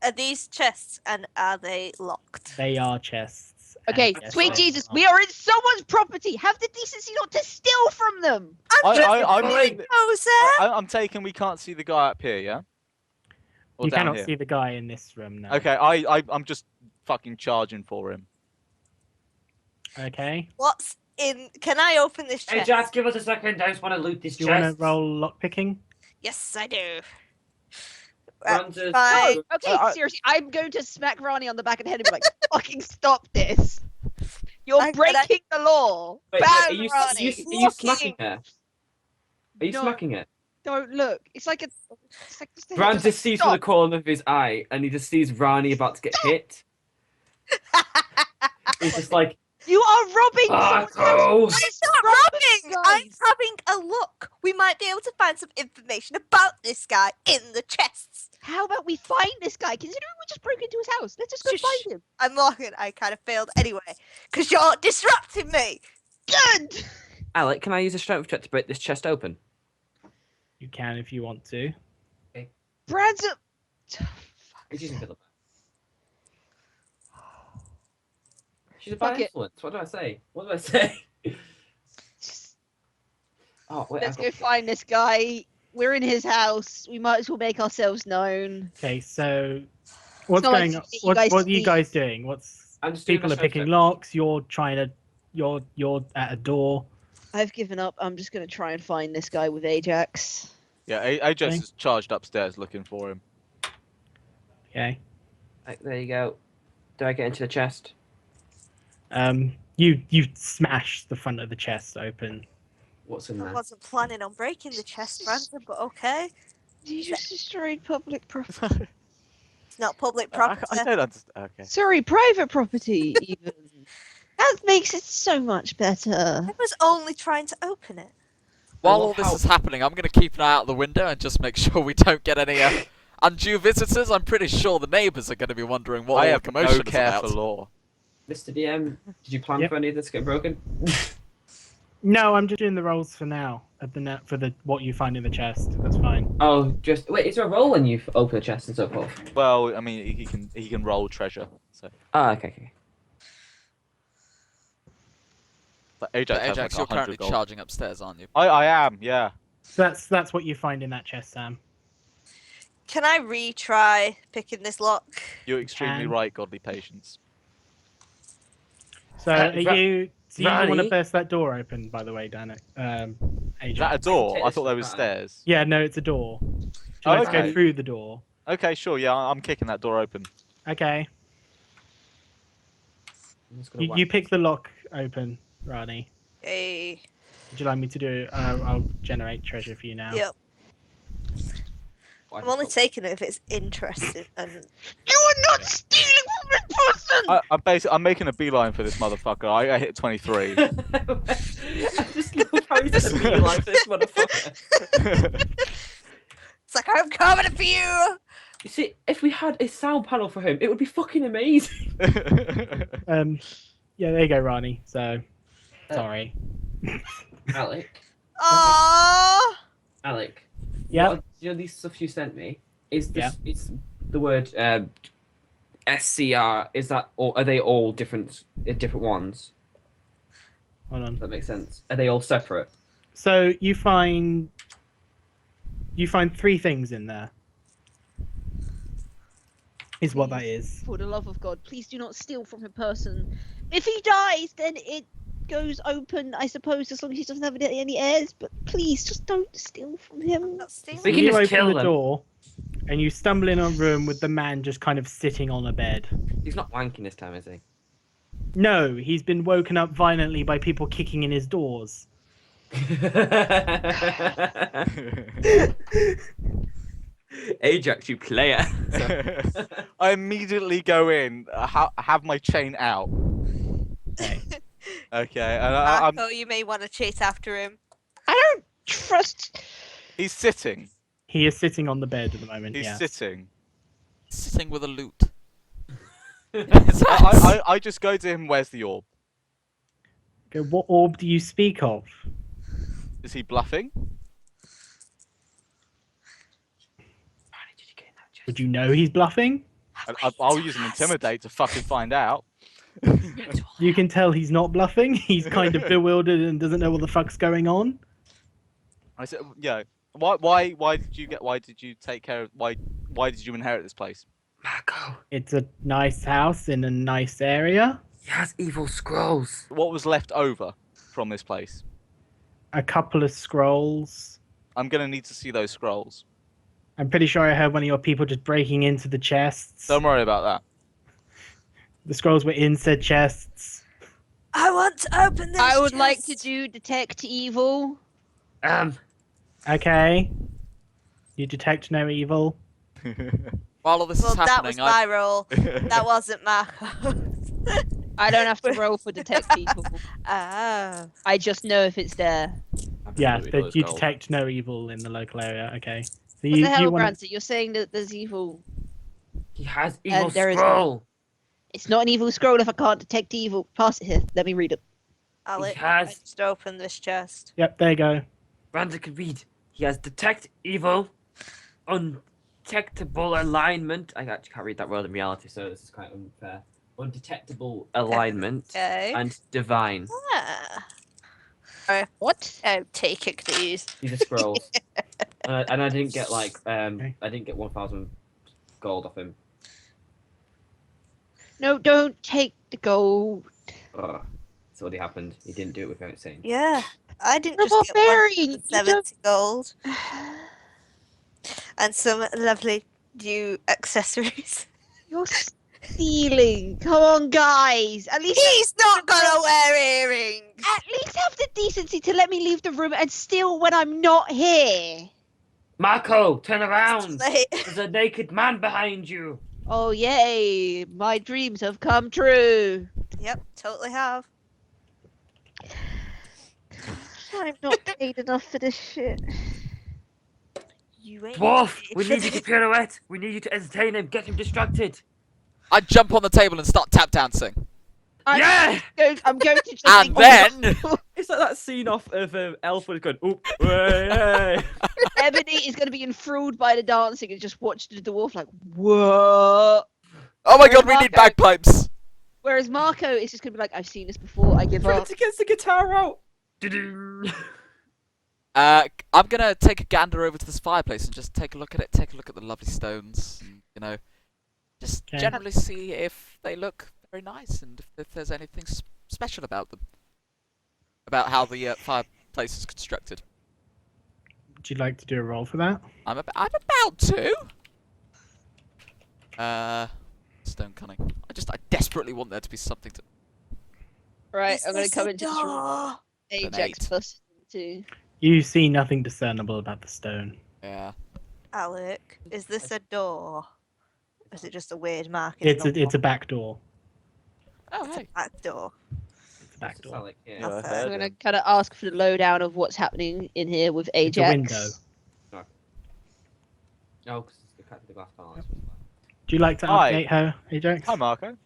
Are these chests and are they locked? They are chests. and Okay, yes, sweet they Jesus, are. we are in someone's property. Have the decency not to steal from them. I'm taking. We can't see the guy up here, yeah. Or You down cannot here. see the guy in this room now. Okay, I'm just fucking charging for him. Okay. What's in? Can I open this chest? Ajax, give us a second. I just want to loot this Do you want chest. to roll lockpicking? Yes, I do. Branda's- Fine. No, okay, I- seriously, I'm going to smack Ronnie on the back of the head and be like, fucking stop this. You're I- breaking the law. Wait, Ban are you Ronnie. smacking her? Are you No. smacking her? Don't look. It's like just Brand like, just sees from the stop. corner of his eye, and he just sees Rani about to get hit. He's just like, You are robbing someone's house. assholes! Guys, Not rob robbing! this, I'm guys. having a look. We might be able to find some information about this guy in the chests. How about we find this guy? Considering we just broke into his house, let's just go Shush. find him. I'm looking. I kind of failed anyway because you're disrupting me. Good. Alec, can I use a strength check to break this chest open? You can if you want to. Brad's a... He's using Philip. She's a Fuck bad it. influence. What do I say? What do I say? Oh, wait, Let's I've go got... find this guy. We're in his house. We might as well make ourselves known. Okay, so what's not like going on? you guys What are you see- guys doing? What's I'm just doing people my are picking strength locks? You're trying to. You're at a door. I've given up. I'm just gonna try and find this guy with Ajax. Yeah, Ajax Okay. is charged upstairs looking for him. Okay. Right, there you go. Do I get into the chest? You smash the front of the chest open. What's in I there? wasn't planning on breaking the chest, Brandon, but okay. You just destroyed public property. It's not public I property. don't understand. Okay. Sorry, private property. Even that makes it so much better. I was only trying to open it. While love all this how- is happening, I'm going to keep an eye out the window and just make sure we don't get any undue visitors. I'm pretty sure the neighbours are going to be wondering what I all the have commotion no is care about. for law. Mr. DM, did you plan Yep. for any of this to get broken? No, I'm just doing the rolls for now. For the what you find in the chest. That's fine. Oh, just wait. Is there a roll when you open a chest and so forth? Well, I mean, he can roll treasure. So, Oh, okay. but Ajax, But has Ajax, like you're 100 currently gold. charging upstairs, aren't you? I am, yeah. So that's what you find in that chest, Sam. Can I retry picking this lock? You're extremely Can. right, godly patience. So Ra- do you want to Rani? burst that door open? By the way, Dan. Is that a Ajax. door? take I this thought there from was that. stairs. Yeah, no, it's a door. Should Oh, I go okay. through the door? Okay, sure, yeah, I'm kicking that door open. Okay. I'm just gonna You whack- pick the lock open, Rani. Hey. Would you like me to do? I'll generate treasure for you now. Yep. whack- I'm only taking it if it's interesting and You are not stealing from this person. I'm making a beeline for this motherfucker. I hit 23. I just love how he's gonna be like this motherfucker. it's like I'm coming for you. You see, if we had a sound panel for him, it would be fucking amazing. Yeah, there you go, Rani. So, sorry. Alec, Aww. Alec. Yeah. What, you know these stuff you sent me? Is this? It's the word SCR. Is that? Or are they all different ones? Hold on. That makes sense. Are they all separate? So you find three things in there. Is what that is. For the love of God, please do not steal from a person. If he dies, then it goes open, I suppose, as long as he doesn't have any heirs. But please, just don't steal from him. I'm not stealing. We can you just open kill the them. door, and you stumble in a room with the man just kind of sitting on a bed. He's not wanking this time, is he? No, he's been woken up violently by people kicking in his doors. Ajax, you player. I immediately go in, have my chain out. Okay. Okay, and I'm, Marco, you may want to chase after him. I don't trust. he's sitting. He is sitting on the bed at the moment. He's Yeah. sitting. Sitting with a loot. I just go to him, where's the orb? Okay, what orb do you speak of? Is he bluffing? Would you know he's bluffing? I'll use an intimidate to fucking find out. You can tell he's not bluffing. He's kind of bewildered and doesn't know what the fuck's going on. I said, yeah. Why did you take care of why did you inherit this place? Marco, It's a nice house in a nice area. he has evil scrolls. What was left over from this place? A couple of scrolls. I'm gonna need to see those scrolls. I'm pretty sure I heard one of your people just breaking into the chests. Don't worry about that. The scrolls were in said chests. I want to open this. I would like to chest. do detect evil. Okay. You detect no evil. While all this Well, is that happening, was my role. That wasn't Marco. I don't have to roll for detect evil. Oh. I just know if it's there. Yeah, Absolutely but knows you gold. detect no evil in the local area. Okay. So What you the hell, want Branson? You're saying that there's evil. He has evil there is scroll. It's not an evil scroll if I can't detect evil. Pass it here. Let me read it. Alec, He has- I just opened this chest. Yep, there you go. Brandon can read. He has detect evil, undetectable alignment. I actually can't read that word in reality, so this is quite unfair. Undetectable alignment Okay. and divine. Ah. What? Take it, please. These are scrolls. And I didn't get like Okay. I didn't get 1,000 gold off him. No, don't take the gold. Ugh. That's already happened. He didn't do it without saying. Yeah. I didn't You're just get barbarian. You 170 gold and some lovely new accessories. You're stealing. Come on, guys. At least He's not gonna wear earrings. have the decency to let me leave the room and steal when I'm not here. Marco, turn around. Like, There's a naked man behind you. Oh yay! My dreams have come true. yep, totally have. I'm not paid enough for this shit. You ain't Dwarf, paid we for need you to this. pirouette. We need you to entertain him. Get him distracted. I jump on the table and start tap dancing. Yeah! I'm going to just And then It's like that scene off of Elf when it's going, oop, way, Ebony is going to be enthralled by the dancing and just watch the dwarf like, what? oh my god, we need Marco. bagpipes. Whereas Marco is just going to be like, I've seen this before, I give up. Brent gets the guitar out. I'm gonna take a gander over to this fireplace and just take a look at it. Take a look at the lovely stones. And, you know, just Okay. generally see if they look very nice and if there's anything special about them. About how the fireplace is constructed. Would you like to do a roll for that? I'm about to. Stone cunning. I desperately want there to be something to. Right, Is I'm going to this come a into this room. door? Ajax eight. plus 2. You see nothing discernible about the stone. Yeah. Alec, is this a door? Or is it just a weird mark? It's a back door. Oh hey. back door. It's a back door. Like, yeah. Yeah, I Okay. heard I'm going to him. kind of ask for the lowdown of what's happening in here with It's a Ajax. window. No, because it's the glass panel. Do you like to Hi. update her, Ajax? Hi, Marco. So,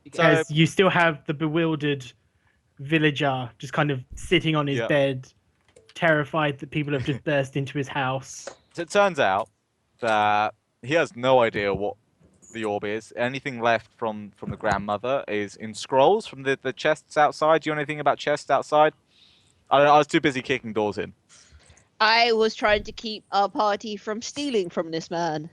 Because you still have the bewildered villager just kind of sitting on his Yeah. bed, terrified that people have just burst into his house. it turns out that he has no idea what the orb is. Anything left from the grandmother is in scrolls from the chests outside. Do you know anything about chests outside? I don't know, I was too busy kicking doors in. I was trying to keep our party from stealing from this man.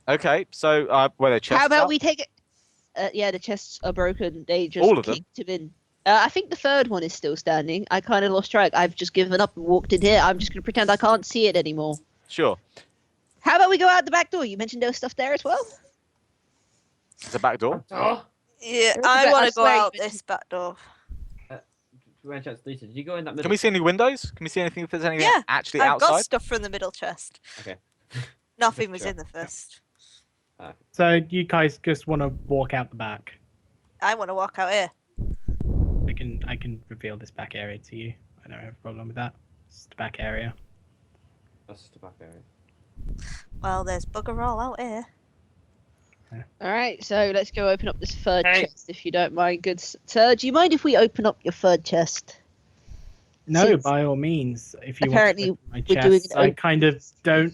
Okay, so were there chests How about out? we take it? Yeah, the chests are broken. They just All of them? kicked him in. I think the third one is still standing. I kind of lost track. I've just given up and walked in here. I'm just going to pretend I can't see it anymore. Sure. How about we go out the back door? You mentioned there was stuff there as well. It's a back door. Oh, Yeah, There's I a- want I to go swear you out mentioned- this back door. Lisa, did you go in that middle? Can we see any windows? Can we see anything if there's anything Yeah, actually I've got outside? stuff from the middle chest. Okay. Nothing was Sure. in the first. So you guys just want to walk out the back. I want to walk out here. I can reveal this back area to you. I don't have a problem with that. It's the back area. That's just the back area. Well, there's bugger all out here. All right, so let's go open up this third Hey. chest, if you don't mind, good sir. Do you mind if we open up your third chest? No, Since by all means. If you apparently want to open we're my doing chest, an I open- kind of don't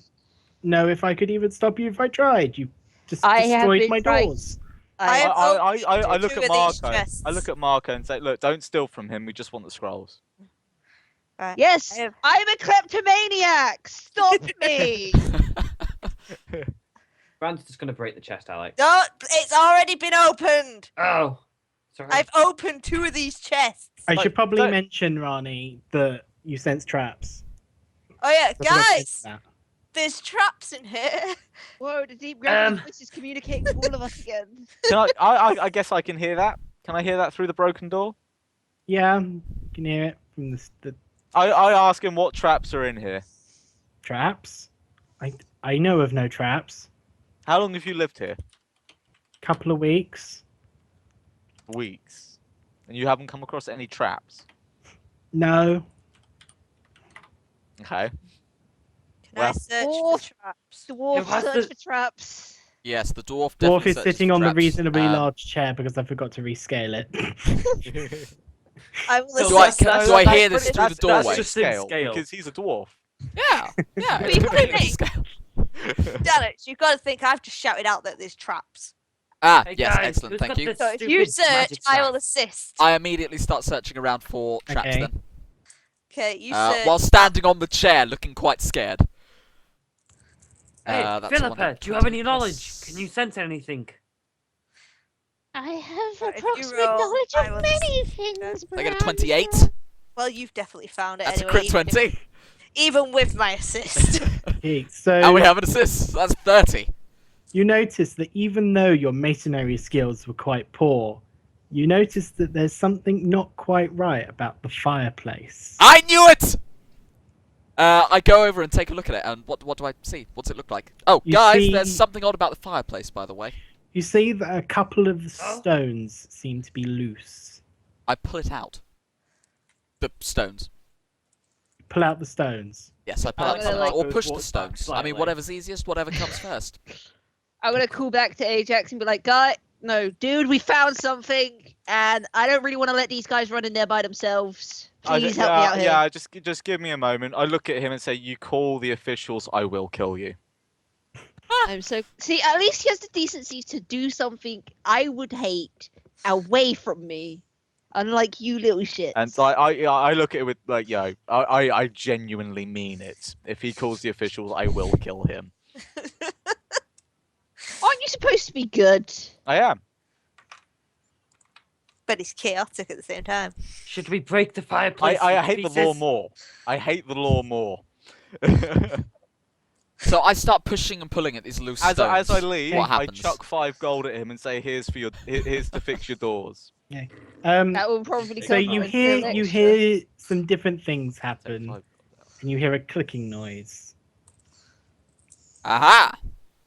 know if I could even stop you if I tried. You just I have destroyed been my trying- doors. I have opened I look two at of these Marco. chests. I look at Marco and say, "Look, don't steal from him. We just want the scrolls." Right. Yes, I have- I'm a kleptomaniac. Stop me. Brand's just gonna break the chest, Alex. Don't! It's already been opened. oh. Sorry. I've opened two of these chests. I Like, should probably don't- mention, Rani, that you sense traps. Oh yeah, I forgot to mention guys! that. There's traps in here. Whoa, the deep gravity Um, voice is communicating to all of us again. Can I guess I can hear that. Can I hear that through the broken door? Yeah, you can hear it from the I ask him what traps are in here. traps. I know of no traps. How long have you lived here? Couple of weeks. Weeks. And you haven't come across any traps? No. Okay. Can I Well- search Oh. for traps? Dwarf It was search the- for traps. Yes, the dwarf Dwarf definitely is searches sitting for on the traps. reasonably large chair because I forgot to rescale it. I will So Do I, assist. do I hear this through the That's doorway? just in scale, scale. because he's a dwarf. Yeah, yeah. But It's you know what I completely mean? scale. Daleks, you've got to think I've just shouted out that there's traps. Ah, Hey yes, guys, excellent, who's thank got you. this So if you stupid search, magic I will staff? assist. I immediately start searching around for traps Okay. then. Okay, you search. While standing on the chair, looking quite scared. Hey, That's a Philippa, do you have any knowledge? Can you sense anything? I have Right, if you approximate roll, knowledge I of will many assist. things. I get a Brand. 28. Well, you've definitely found it That's anyway. a crit even if- 20. Even with my assist. Okay, so And we have an assist. So that's 30. you notice that even though your masonry skills were quite poor, you notice that there's something not quite right about the fireplace. I knew it! I go over and take a look at it, and what do I see? What's it look like? Oh, You guys, see- there's something odd about the fireplace, by the way. You see that a couple of the Oh. stones seem to be loose. I pull it out. The stones. Pull out the stones. Yes, I pull I'm out gonna, some, like, or push the walk back stones. I slightly. mean, whatever's easiest, whatever comes first. I'm gonna call back to Ajax and be like, dude, we found something, and I don't really want to let these guys run in there by themselves. Please help me out here. Yeah, just give me a moment. I look at him and say, "You call the officials, I will kill you." I'm so see. At least he has the decency to do something I would hate away from me, unlike you little shits. And I look at it with like, yo, I genuinely mean it. If he calls the officials, I will kill him. Aren't you supposed to be good? I am. But he's chaotic at the same time. Should we break the fireplace? I into hate the law pieces? more. I hate the law more. So I start pushing and pulling at these loose stones. As I leave, what I happens? chuck 5 gold at him and say, "Here's to fix your doors." That will probably So come you with hear an you extra. hear some different things Take happen, 5 and you hear a clicking noise. Aha!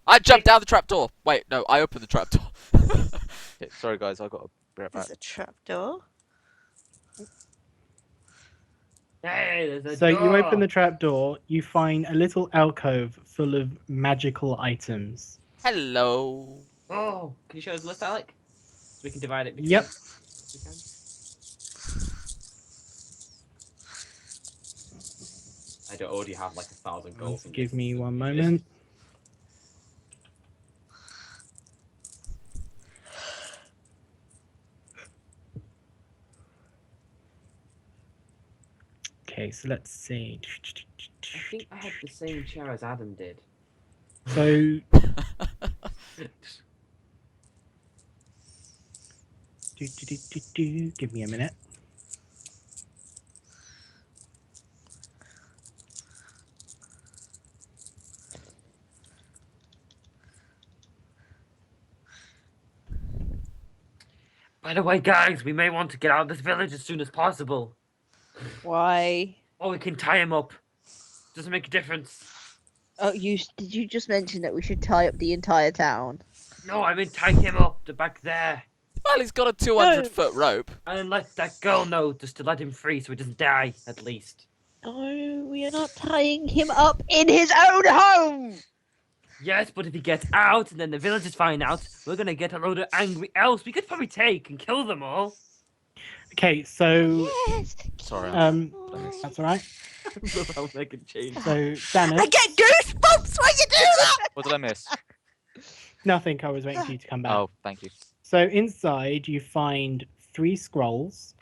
I jump down the trapdoor. Wait, no, I open the trapdoor. Okay, sorry guys, I got to be right back. There's a trapdoor. Hey, there's a So you door. open the trapdoor, you find a little alcove full of magical items. Hello. Oh, can you show us the list, Alec? So we can divide it. between Yep. us. We can. I don't already have like 1,000 gold. from Give this. me one moment. Okay, so let's see. I think I had the same chair as Adam did. So give me a minute. By the way, guys, we may want to get out of this village as soon as possible. Why? Or we can tie him up. Doesn't make a difference. Oh, did you just mention that we should tie up the entire town? No, I mean tie him up to back there. Well, he's got a 200-foot rope. And then let that girl know just to let him free so he doesn't die, at least. No, we are not tying him up in his own home. Yes, but if he gets out and then the villagers find out, we're gonna get a load of angry elves we could probably take and kill them all. Okay, so Yes. Sorry. that's all right. I'll make a change. So I Dennis, get goosebumps when you do that! What did I miss? nothing. I was waiting for you to come back. Oh, thank you. So inside you find 3 scrolls,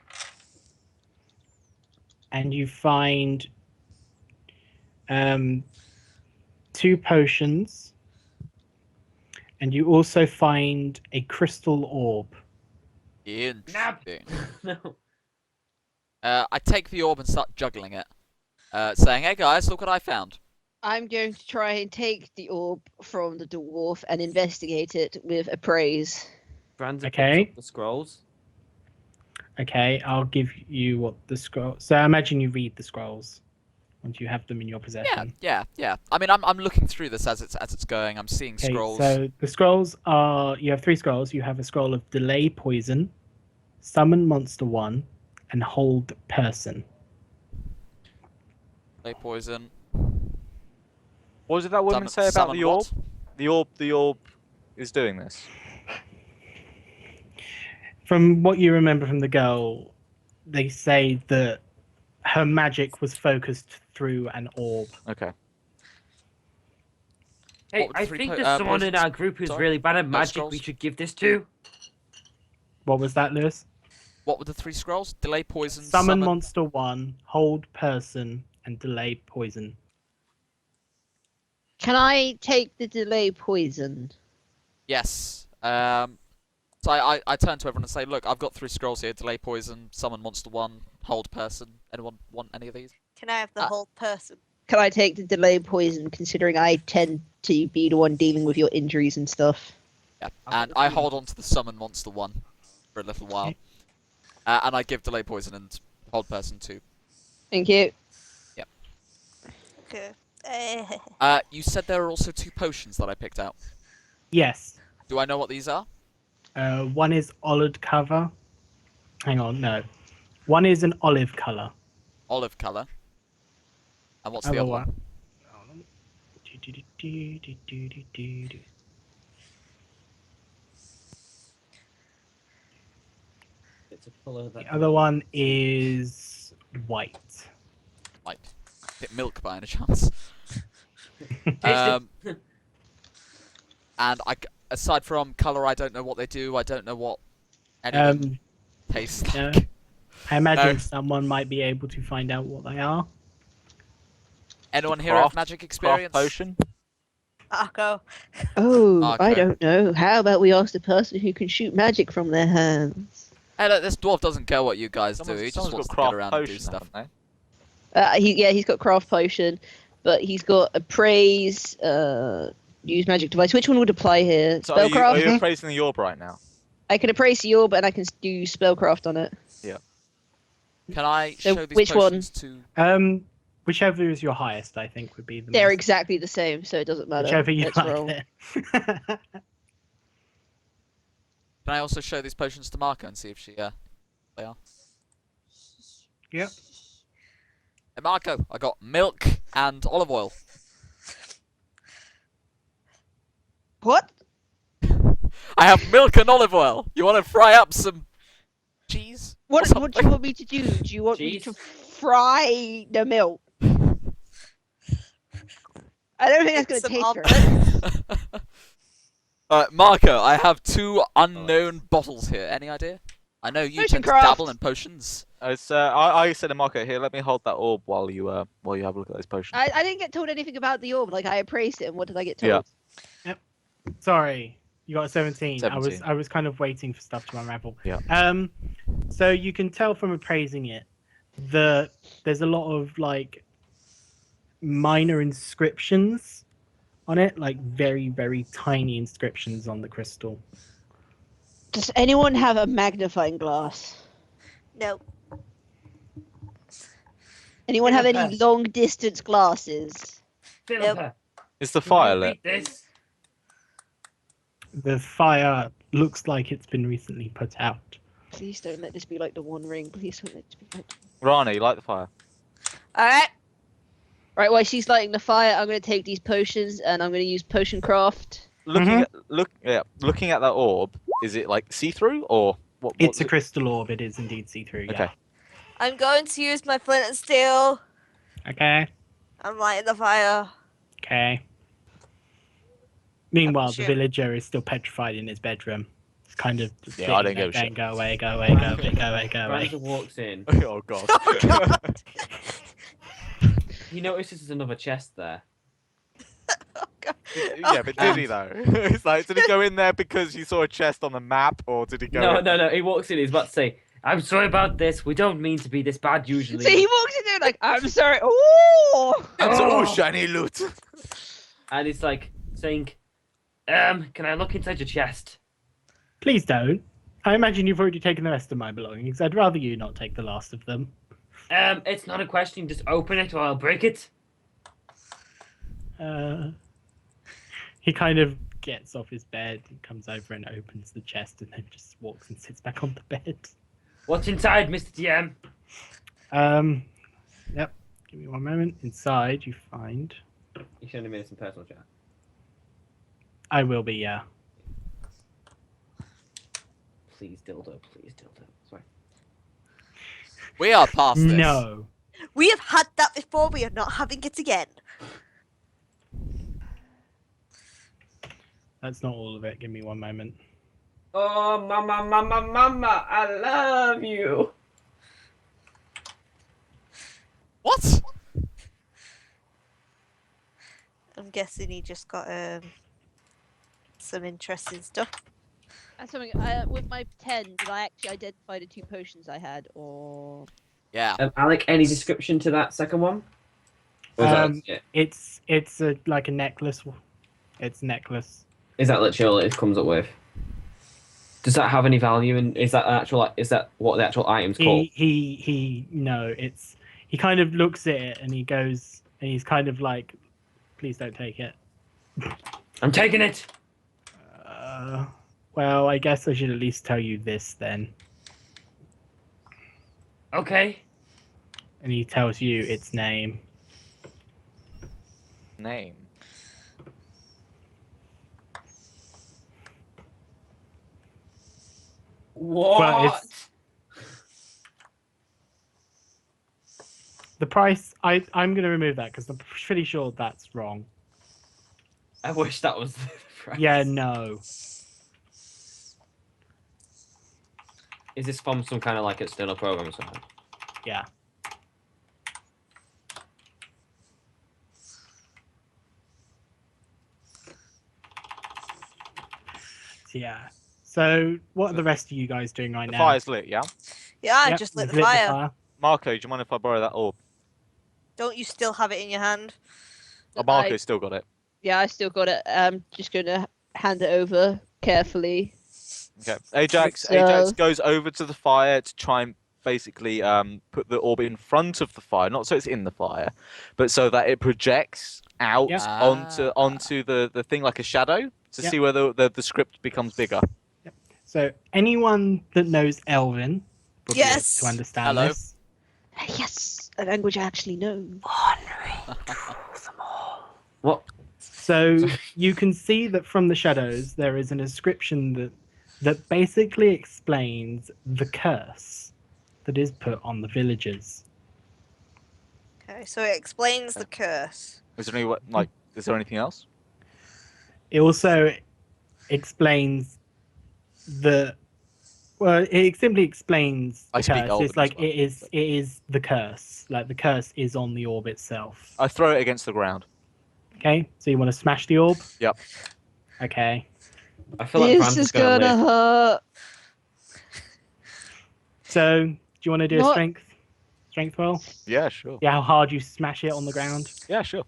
and you find 2 potions, and you also find a crystal orb. Interesting. No. I take the orb and start juggling it, saying, "Hey guys, look what I found." I'm going to try and take the orb from the dwarf and investigate it with appraise. Brandon Okay. picks up the scrolls. Okay, I'll give you what the scroll. So I imagine you read the scrolls once you have them in your Yeah, possession. yeah. I mean, I'm looking through this as it's going. I'm seeing Okay, scrolls. so the scrolls are, you have 3 scrolls. You have a scroll of Delay Poison, Summon Monster 1, and Hold Person. Play poison. What did that woman say about summon the orb? what? The orb is doing this. From what you remember from the girl, they say that her magic was focused through an orb. Okay. Hey, What were the I three think po- there's someone in potions? our group who's Sorry? really bad at magic scrolls? we should give this to. What was that, Lewis? What were the 3 scrolls? Delay poison. Summon Monster 1, Hold Person, and Delay Poison. Can I take the delay poison? Yes. So I turn to everyone and say, look, I've got 3 scrolls here: delay poison, summon monster 1, hold person. Anyone want any of these? Can I have the whole person? Can I take the delay poison, considering I tend to be the one dealing with your injuries and stuff? Yeah. I've And got the I 3. hold on to the summon monster 1 for a little while. Okay. And I give delay poison and hold person 2. Thank you. Okay. You said there are also 2 potions that I picked out. Yes. Do I know what these are? One is olive cover. Hang on, no. One is an olive color. Olive color. And what's the Other other one? It's a colour that. The other one is white. Like, bit milk by any chance? Taste Um, and aside from color, I don't know what they do. I don't know what anyone tastes no. like. I imagine No. someone might be able to find out what they are. Anyone here have Craft- magic Craft experience? potion. Marco. Oh, I Okay. don't know. How about we ask the person who can shoot magic from their hands? Hey, look, this dwarf doesn't care what you guys do. Someone's, He just someone's wants got to get craft around and do potion, stuff. haven't they? He's got craft potion, but he's got appraise, use magic device. Which one would apply here? So are you Spellcraft? appraising the orb right now? I can appraise the orb and I can do spellcraft on it. Can I So show these which one? potions to? Whichever is your highest, I think, would be the They're most. exactly the same, so it doesn't matter. Whichever you Let's like. roll. Then. Can I also show these potions to Marco and see if they are? Yep. Hey, Marco, I got milk and olive oil. What? I have milk and olive oil. You want to fry up some cheese? What or do you something? want me to do? Do you want me to Cheese? fry the milk? I don't think that's Some going to taste omelette. right. Marco, I have 2 unknown bottles here. Any idea? I know you Potion tend to craft. dabble in potions. It's, I said to Marco, here, let me hold that orb while you have a look at those potions. I didn't get told anything about the orb. Like, I appraised it, and what did I get told? Yeah. Sorry, you got a 17. 17. I was kind of waiting for stuff to unravel. Yeah. So you can tell from appraising it that there's a lot of like minor inscriptions on it, like very, very tiny inscriptions on the crystal. Does anyone have a magnifying glass? No. Anyone have any Philippa. long distance glasses? Philippa, Is the can fire you lit? read this? The fire looks like it's been recently put out. Please don't let this be like the One Ring. Please don't let this be like. Rani, light the fire. Alright. Right, while she's lighting the fire, I'm going to take these potions and I'm going to use potion craft. Looking at that orb, is it like see-through or what? It's what's a it? crystal orb. It is indeed see-through. Yeah. Okay. I'm going to use my flint and steel. Okay. I'm lighting the fire. Okay. Meanwhile, the Shit. villager is still petrified in his bedroom. It's kind of just Yeah, I sitting don't there give a going, go away, go away, go away, go away, go away. Brandon walks in. Oh god. He notices there's another chest there. Yeah, but did he though? It's like, did he go in there because he saw a chest on the map, or did he go? No, in no, no. He walks in. He's about to say, I'm sorry about this. We don't mean to be this bad usually. So he walks in there like, I'm sorry. Oh! It's all Oh. shiny loot. And he's like saying, can I look inside your chest? Please don't. I imagine you've already taken the rest of my belongings. I'd rather you not take the last of them. It's not a question. Just open it or I'll break it. He kind of gets off his bed and comes over and opens the chest and then just walks and sits back on the bed. What's inside, Mr. TM? Yep. Give me one moment. Inside, you find. You should have made some personal chat. I will be, yeah. Please, dildo. Please, dildo. Sorry. We are past this. No. We have had that before. We are not having it again. That's not all of it. Give me one moment. Oh, mama, mama, mama, I love you. What? I'm guessing he just got some interesting stuff. That's something. With my 10, did I actually identify the 2 potions I had, or? Yeah. Alec, any description to that second one? Or is that, It's like a necklace. It's a necklace. is that literally all it comes up with? Does that have any value? And is that actual? Is that what the actual item's called? No, it's he kind of looks at it and he goes and he's kind of like, please don't take it. I'm taking it. Well, I guess I should at least tell you this then. Okay. And he tells you its name. Name. What? Well, it's the price. I'm going to remove that because I'm pretty sure that's wrong. I wish that was the price. Yeah, no. Is this from some kind of like external program or something? Yeah. Yeah. So, what are the rest of you guys doing right The now? fire's lit, yeah? Yeah, I Yep, just lit you've the fire. Marco, do you mind if I borrow that orb? Don't you still have it in your hand? Oh, Marco's still got it. Yeah, I still got it. I'm just gonna hand it over carefully. Okay. Ajax goes over to the fire to try and basically put the orb in front of the fire, not so it's in the fire, but so that it projects out Yep. onto the thing like a shadow to Yep. see whether the script becomes bigger. So, anyone that knows Elven will be able Yes. to understand Hello. this. Yes, a language I actually know. What? So you can see that from the shadows there is an inscription that basically explains the curse that is put on the villagers. Okay, so it explains the curse. Is there is there anything else? It also explains it simply explains the I speak curse. Elven It's like as well. it is the curse. Like the curse is on the orb itself. I throw it against the ground. Okay, so you want to smash the orb? Yep. Okay. I feel like This Brandon's is gonna gonna live. hurt. So do you want to do a What? strength roll? Yeah, sure. Yeah, how hard you smash it on the ground? Yeah, sure.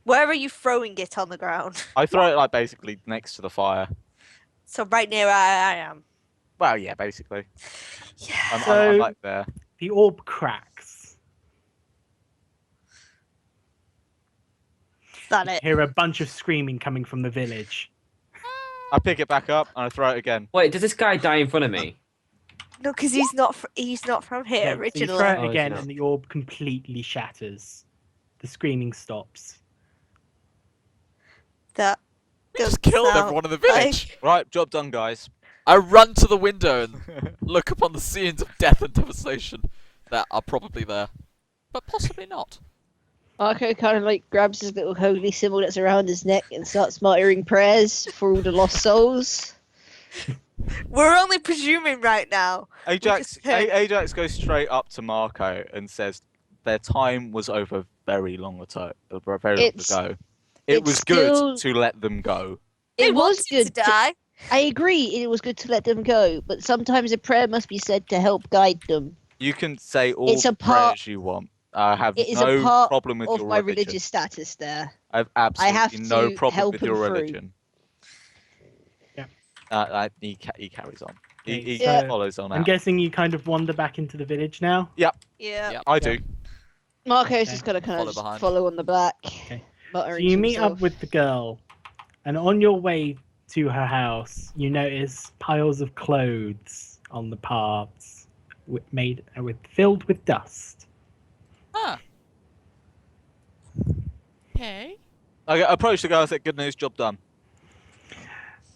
Where are you throwing it on the ground? I throw it like basically next to the fire. So right near where I am. Well, yeah, basically. Yeah. I'm So- like there. The orb cracks. Is that it? Hear a bunch of screaming coming from the village. I pick it back up and I throw it again. Wait, does this guy die in front of me? No, because he's not. He's not from here Yeah, so you originally. throw it Oh, again, it's not. and the orb completely shatters. The screaming stops. That We just doesn't killed sound everyone in the village. like- Right, job done, guys. I run to the window and look upon the scenes of death and devastation that are probably there, but possibly not. Marco kind of like grabs his little holy symbol that's around his neck and starts muttering prayers for all the lost souls. We're only presuming right now. Ajax just heard- Ajax goes straight up to Marco and says, "Their time was over very long ago. It It's- was it's good still- to let them go." They It was wanted good. to die. I agree. It was good to let them go, but sometimes a prayer must be said to help guide them. You can say all It's a the part- prayers you want. I have It is a no part problem with of your my religion. religious status. There, I have I absolutely have no to problem help with your him through. religion. Yeah. He carries on. Okay, He so follows on I'm out. guessing you kind of wander back into the village now. Yeah. I do. Marcos Okay. is gonna kind Follow of just behind. follow on the back, Okay. So muttering you to meet up himself. with the girl, and on your way to her house, you notice piles of clothes on the paths, filled with dust. Huh. Okay. I approached the guy and said, "Good news, job done."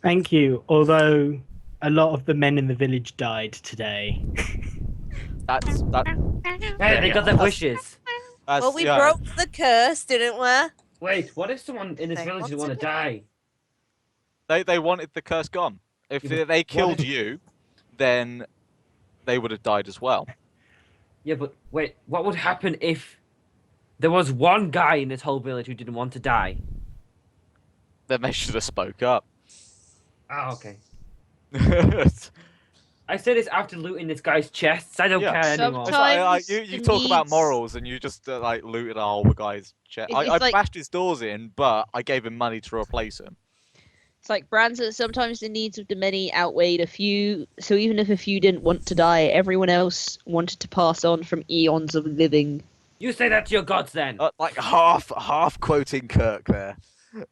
Thank you. Although a lot of the men in the village died today. That's that. Hey, they got their wishes. That's, Well, we yeah. broke the curse, didn't we? Wait, what if someone in this They village want didn't want to to die? They wanted the curse gone. If Yeah, but they what killed if- you, then they would have died as well. Yeah, but wait, what would happen if there was one guy in this whole village who didn't want to die? Then they should have spoke up. Oh, okay. I said this after looting this guy's chests. I don't Yeah. care anymore. It's like, Sometimes you the talk about needs- morals and you just like looted a whole guy's chest. It's I like- bashed his doors in, but I gave him money to replace him. It's like Branza, sometimes the needs of the many outweighed a few, so even if a few didn't want to die, everyone else wanted to pass on from eons of living. You say that to your gods then. Like half quoting Kirk there.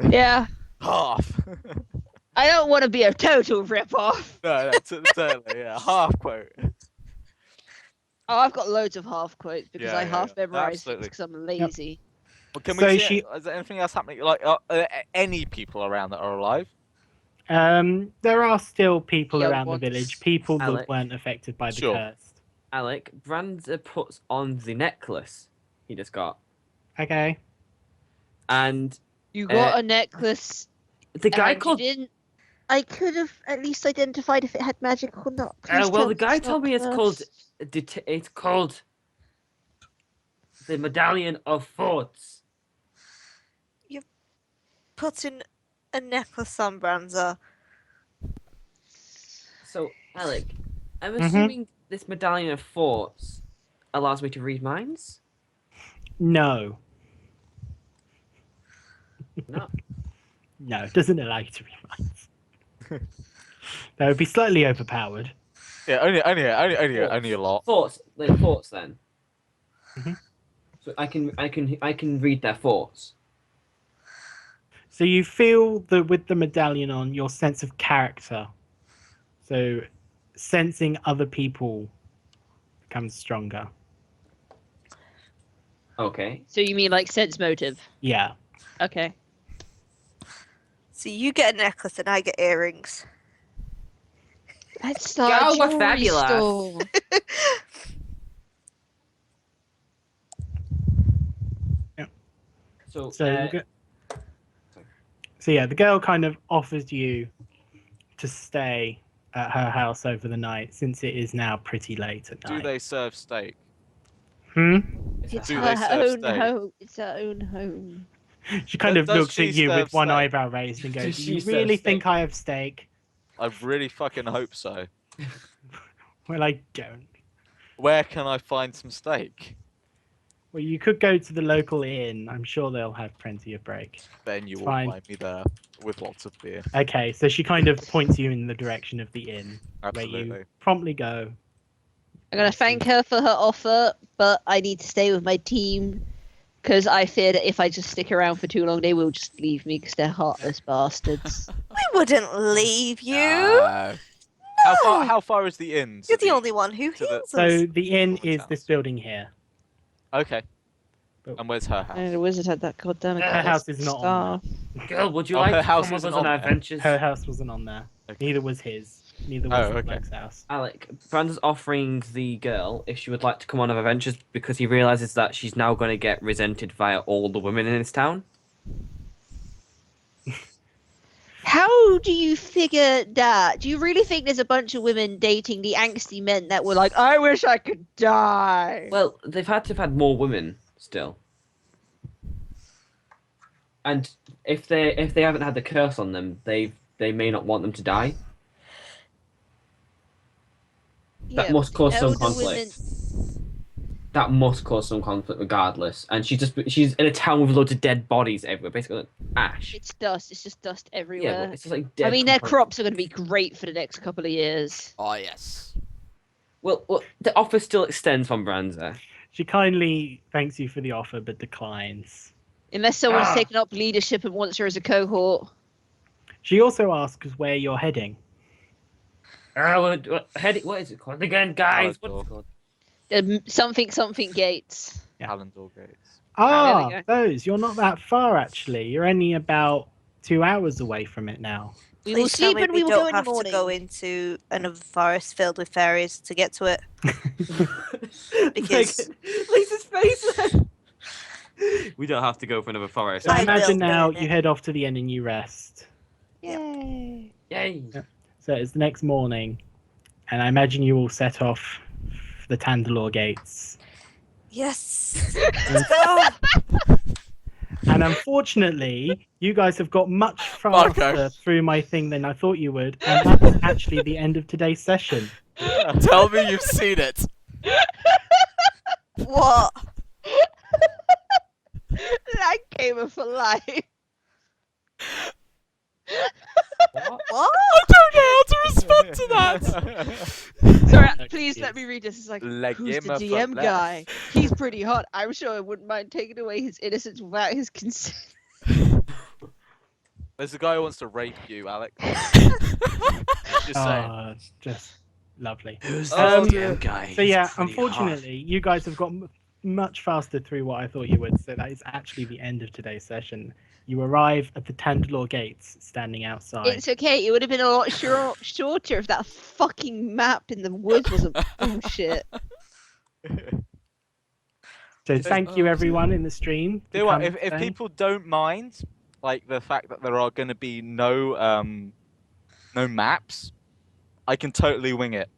Yeah, Half. I don't want to be a total rip-off. No, totally, yeah. Half quote. Oh, I've got loads of half quotes because Yeah, I yeah, half yeah. memorize things Absolutely. because I'm lazy. Well, can So we see? she- Is there anything else happening? Like any people around that are alive? There are still people Young around ones. the village, people that Alec. weren't affected by the Sure. curse. Alec, Branda puts on the necklace he just got, Okay. and You got Uh, a necklace. the guy and called. You didn't. I could have at least identified if it had magic or not. Please Well, tell the guy it's told not me it's called. cursed. It's called the Medallion of Forts. Putting a necklace on Branza. So, Alec, I'm Mhm. assuming this medallion of forts allows me to read minds. No. No. No, it doesn't allow you to read minds. That would be slightly overpowered. Yeah, only a lot. Forts, like forts, then. Mhm. So I can read their forts. So you feel that with the medallion on, your sense of character, so sensing other people, becomes stronger. Okay. So you mean like sense motive? Yeah. Okay. So you get a necklace and I get earrings. Let's start Girl, a we're jewelry fabulous. store. So, So, so yeah, the girl kind of offers you to stay at her house over the night, since it is now pretty late at Do night. they serve steak? Hmm? It's Do her they serve own steak? home. It's her own home. She kind Does of looks she at you serve with one steak? eyebrow raised and goes, Does "Do she you serve really steak?" think I have steak?" I really fucking hope so. Well, I don't. Where can I find some steak? Well, you could go to the local inn. I'm sure they'll have plenty of break. Then you It's will fine. find me there with lots of beer. Okay, so she kind of points you in the direction of the inn, where Absolutely. you promptly go. I'm gonna thank her for her offer, but I need to stay with my team because I fear that if I just stick around for too long, they will just leave me because they're heartless bastards. We wouldn't leave you. No. How far is the inn? to You're the only one who to the- heals us. So the inn Someone's is this house. building here. Okay. But- And where's her house? And the wizard had that goddamn. Her house is not on star. Girl, would you Oh, like her to house come with isn't us on on our there. adventures? Her house wasn't on there. Okay. Neither was his. Neither Oh, was okay. Black's house. Alec, Branda's offering the girl if she would like to come on her adventures because he realizes that she's now going to get resented via all the women in this town. How do you figure that? Do you really think there's a bunch of women dating the angsty men that were like, I wish I could die? Well, they've had to have had more women still. And if they haven't had the curse on them, they've they may not want them to die. That Yeah, must but cause some elder conflict. women- That must cause some conflict regardless. And she's in a town with loads of dead bodies everywhere, basically like ash. It's dust. It's just dust Yeah, everywhere. but it's just like dead. I mean, their components. crops are going to be great for the next couple of years. Oh yes. Well, the offer still extends from Branza. She kindly thanks you for the offer but declines. Unless someone's Ah. taken up leadership and wants her as a cohort. She also asks where you're heading. What is it called again, guys? What's Alador. it called? Something gates. Yeah. Hallandor Gates. Ah, There we those. You're not that far, actually. You're only about 2 hours away from it now. We will Please tell sleep me and we will don't go in the have morning. to go into another forest filled with fairies to get to it. Because- Lisa's face. We don't have to go for another forest. So I I imagine will now burn you it. head off to the inn and you rest. Yay. Yay. So it's the next morning, and I imagine you all set off for the Tandalore gates. Yes. Let's go. And unfortunately, you guys have got much Marco. faster through my thing than I thought you would, and that's actually the end of today's session. Tell me you've seen it. What? That gamer for life. What? What? I don't know how to respond to that. Sorry, Okay. please let me read this. It's like, Leg who's the gamer for DM life. guy? He's pretty hot. I'm sure I wouldn't mind taking away his innocence without his consent. There's a guy who wants to rape you, Alec. Just saying. Just lovely. Who's Oh, this dear. DM guy? So yeah, He's pretty unfortunately, you guys have got much faster through what I thought you would. So that is actually the end of today's session. You arrive at the Tandalore gates, standing outside. It's okay. It would have been a lot shorter if that fucking map in the woods wasn't bullshit. So thank you Oh, everyone in the stream. for Do what? coming If today. people don't mind, like the fact that there are going to be no maps, I can totally wing it.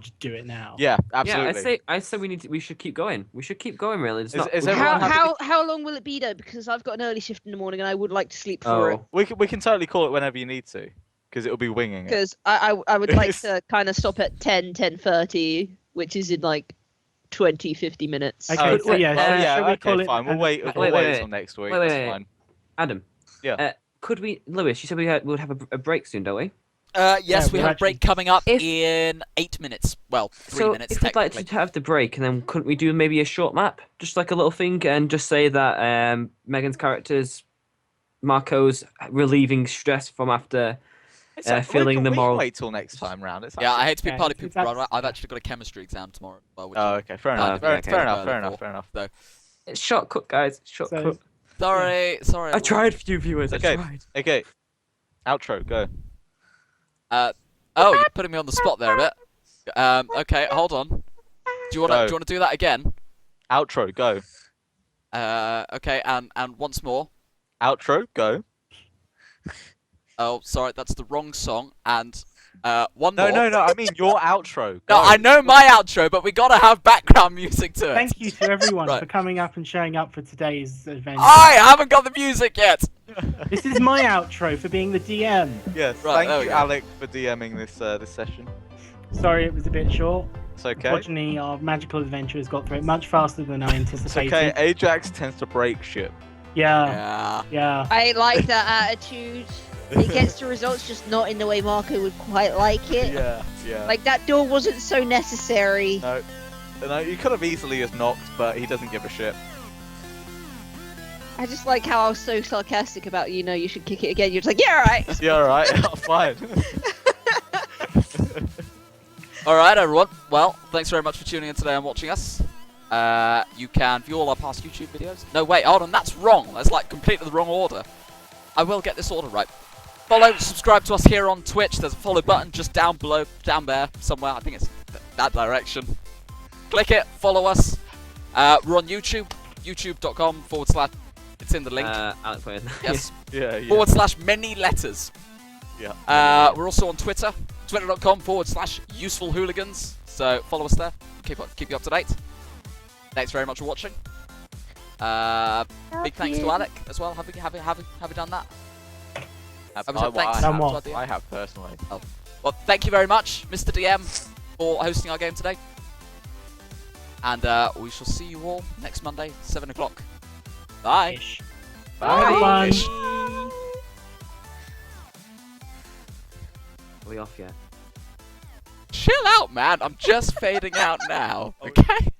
Just do it now. Yeah, absolutely. Yeah, I say we should keep going. We should keep going. Really, it's Is- not. is we- everyone happy How long will it be though? Because I've got an early shift in the morning and I would like to sleep for it. Oh, We can totally call it whenever you need to, because it'll be winging it. Because I would like to kind of stop at 10:30, which is in like 50 minutes. Okay, Oh, so yeah, oh, yeah, shall we okay, call it fine. We'll wait. wait, We'll wait, wait wait. till next week. Wait, wait, It's wait. fine. Adam. Yeah. Could we, Lewis? You said we would have a break soon, don't we? Yes, Yeah, we we're have a actually- break coming up If- in 8 minutes. Well, 3 So minutes if we'd like technically. to have the break, and then couldn't we do maybe a short map, just like a little thing, and just say that Megan's character's Marco's relieving stress from after feeling we the can moral. wait till next time round. It's Yeah, I hate to be Yeah, party it's people, but abs- I've actually got a chemistry exam tomorrow. Which Oh, I'm okay, fair kind enough. of Fair, okay. fair enough. early Fair enough. for. Fair enough. It's shortcut, guys. Shortcut. So- Sorry. I tried for you viewers. Okay. I tried. Okay. Outro. Go. Oh, you're putting me on the spot there a bit. Okay, hold on. Do you want Go. to do that again? Outro. Go. Okay, and once more. Outro. Go. Oh, sorry, that's the wrong song. And one No, more. no, no. I mean your outro. No, Go. I know my outro, but we gotta have background music to it. Thank you to everyone Right. for coming up and showing up for today's event. I haven't got the music yet. This is my outro for being the DM. Yes. Right, there thank we you, go. Alec, for DMing this this session. Sorry it was a bit short. It's okay. Fortunately, our magical adventurers got through it much faster than I It's anticipated. okay. Ajax tends to break shit. Yeah, Yeah. I like that attitude. It gets the results, just not in the way Marco would quite like it. Yeah. Yeah. Like that door wasn't so necessary. No, you could have easily just knocked, but he doesn't give a shit. I just like how I was so sarcastic about you should kick it again. You're just like, yeah, all right. Yeah, alright. Fine. Alright, everyone. Well, thanks very much for tuning in today and watching us. You can view all our past YouTube videos. No, wait, hold on. That's wrong. That's like completely the wrong order. I will get this order right. Follow, subscribe to us here on Twitch. There's a follow button just down below, down there somewhere. I think it's that direction. Click it, follow us. We're on YouTube, youtube.com/ it's in the link. Alex put in. Yes. Yeah, yeah. / many letters. Yeah. We're also on Twitter, twitter.com / useful hooligans. So follow us there. Keep you up to date. Thanks very much for watching. Big thanks to Alec as well. Have we done that? Thanks. Somewhat. I have personally. Well, thank you very much, Mr. DM, for hosting our game today. And we shall see you all next Monday, 7 o'clock. Bye. Ish. Bye. Bye. Ish. Are we off yet? Chill out, man. I'm just fading out now. Okay?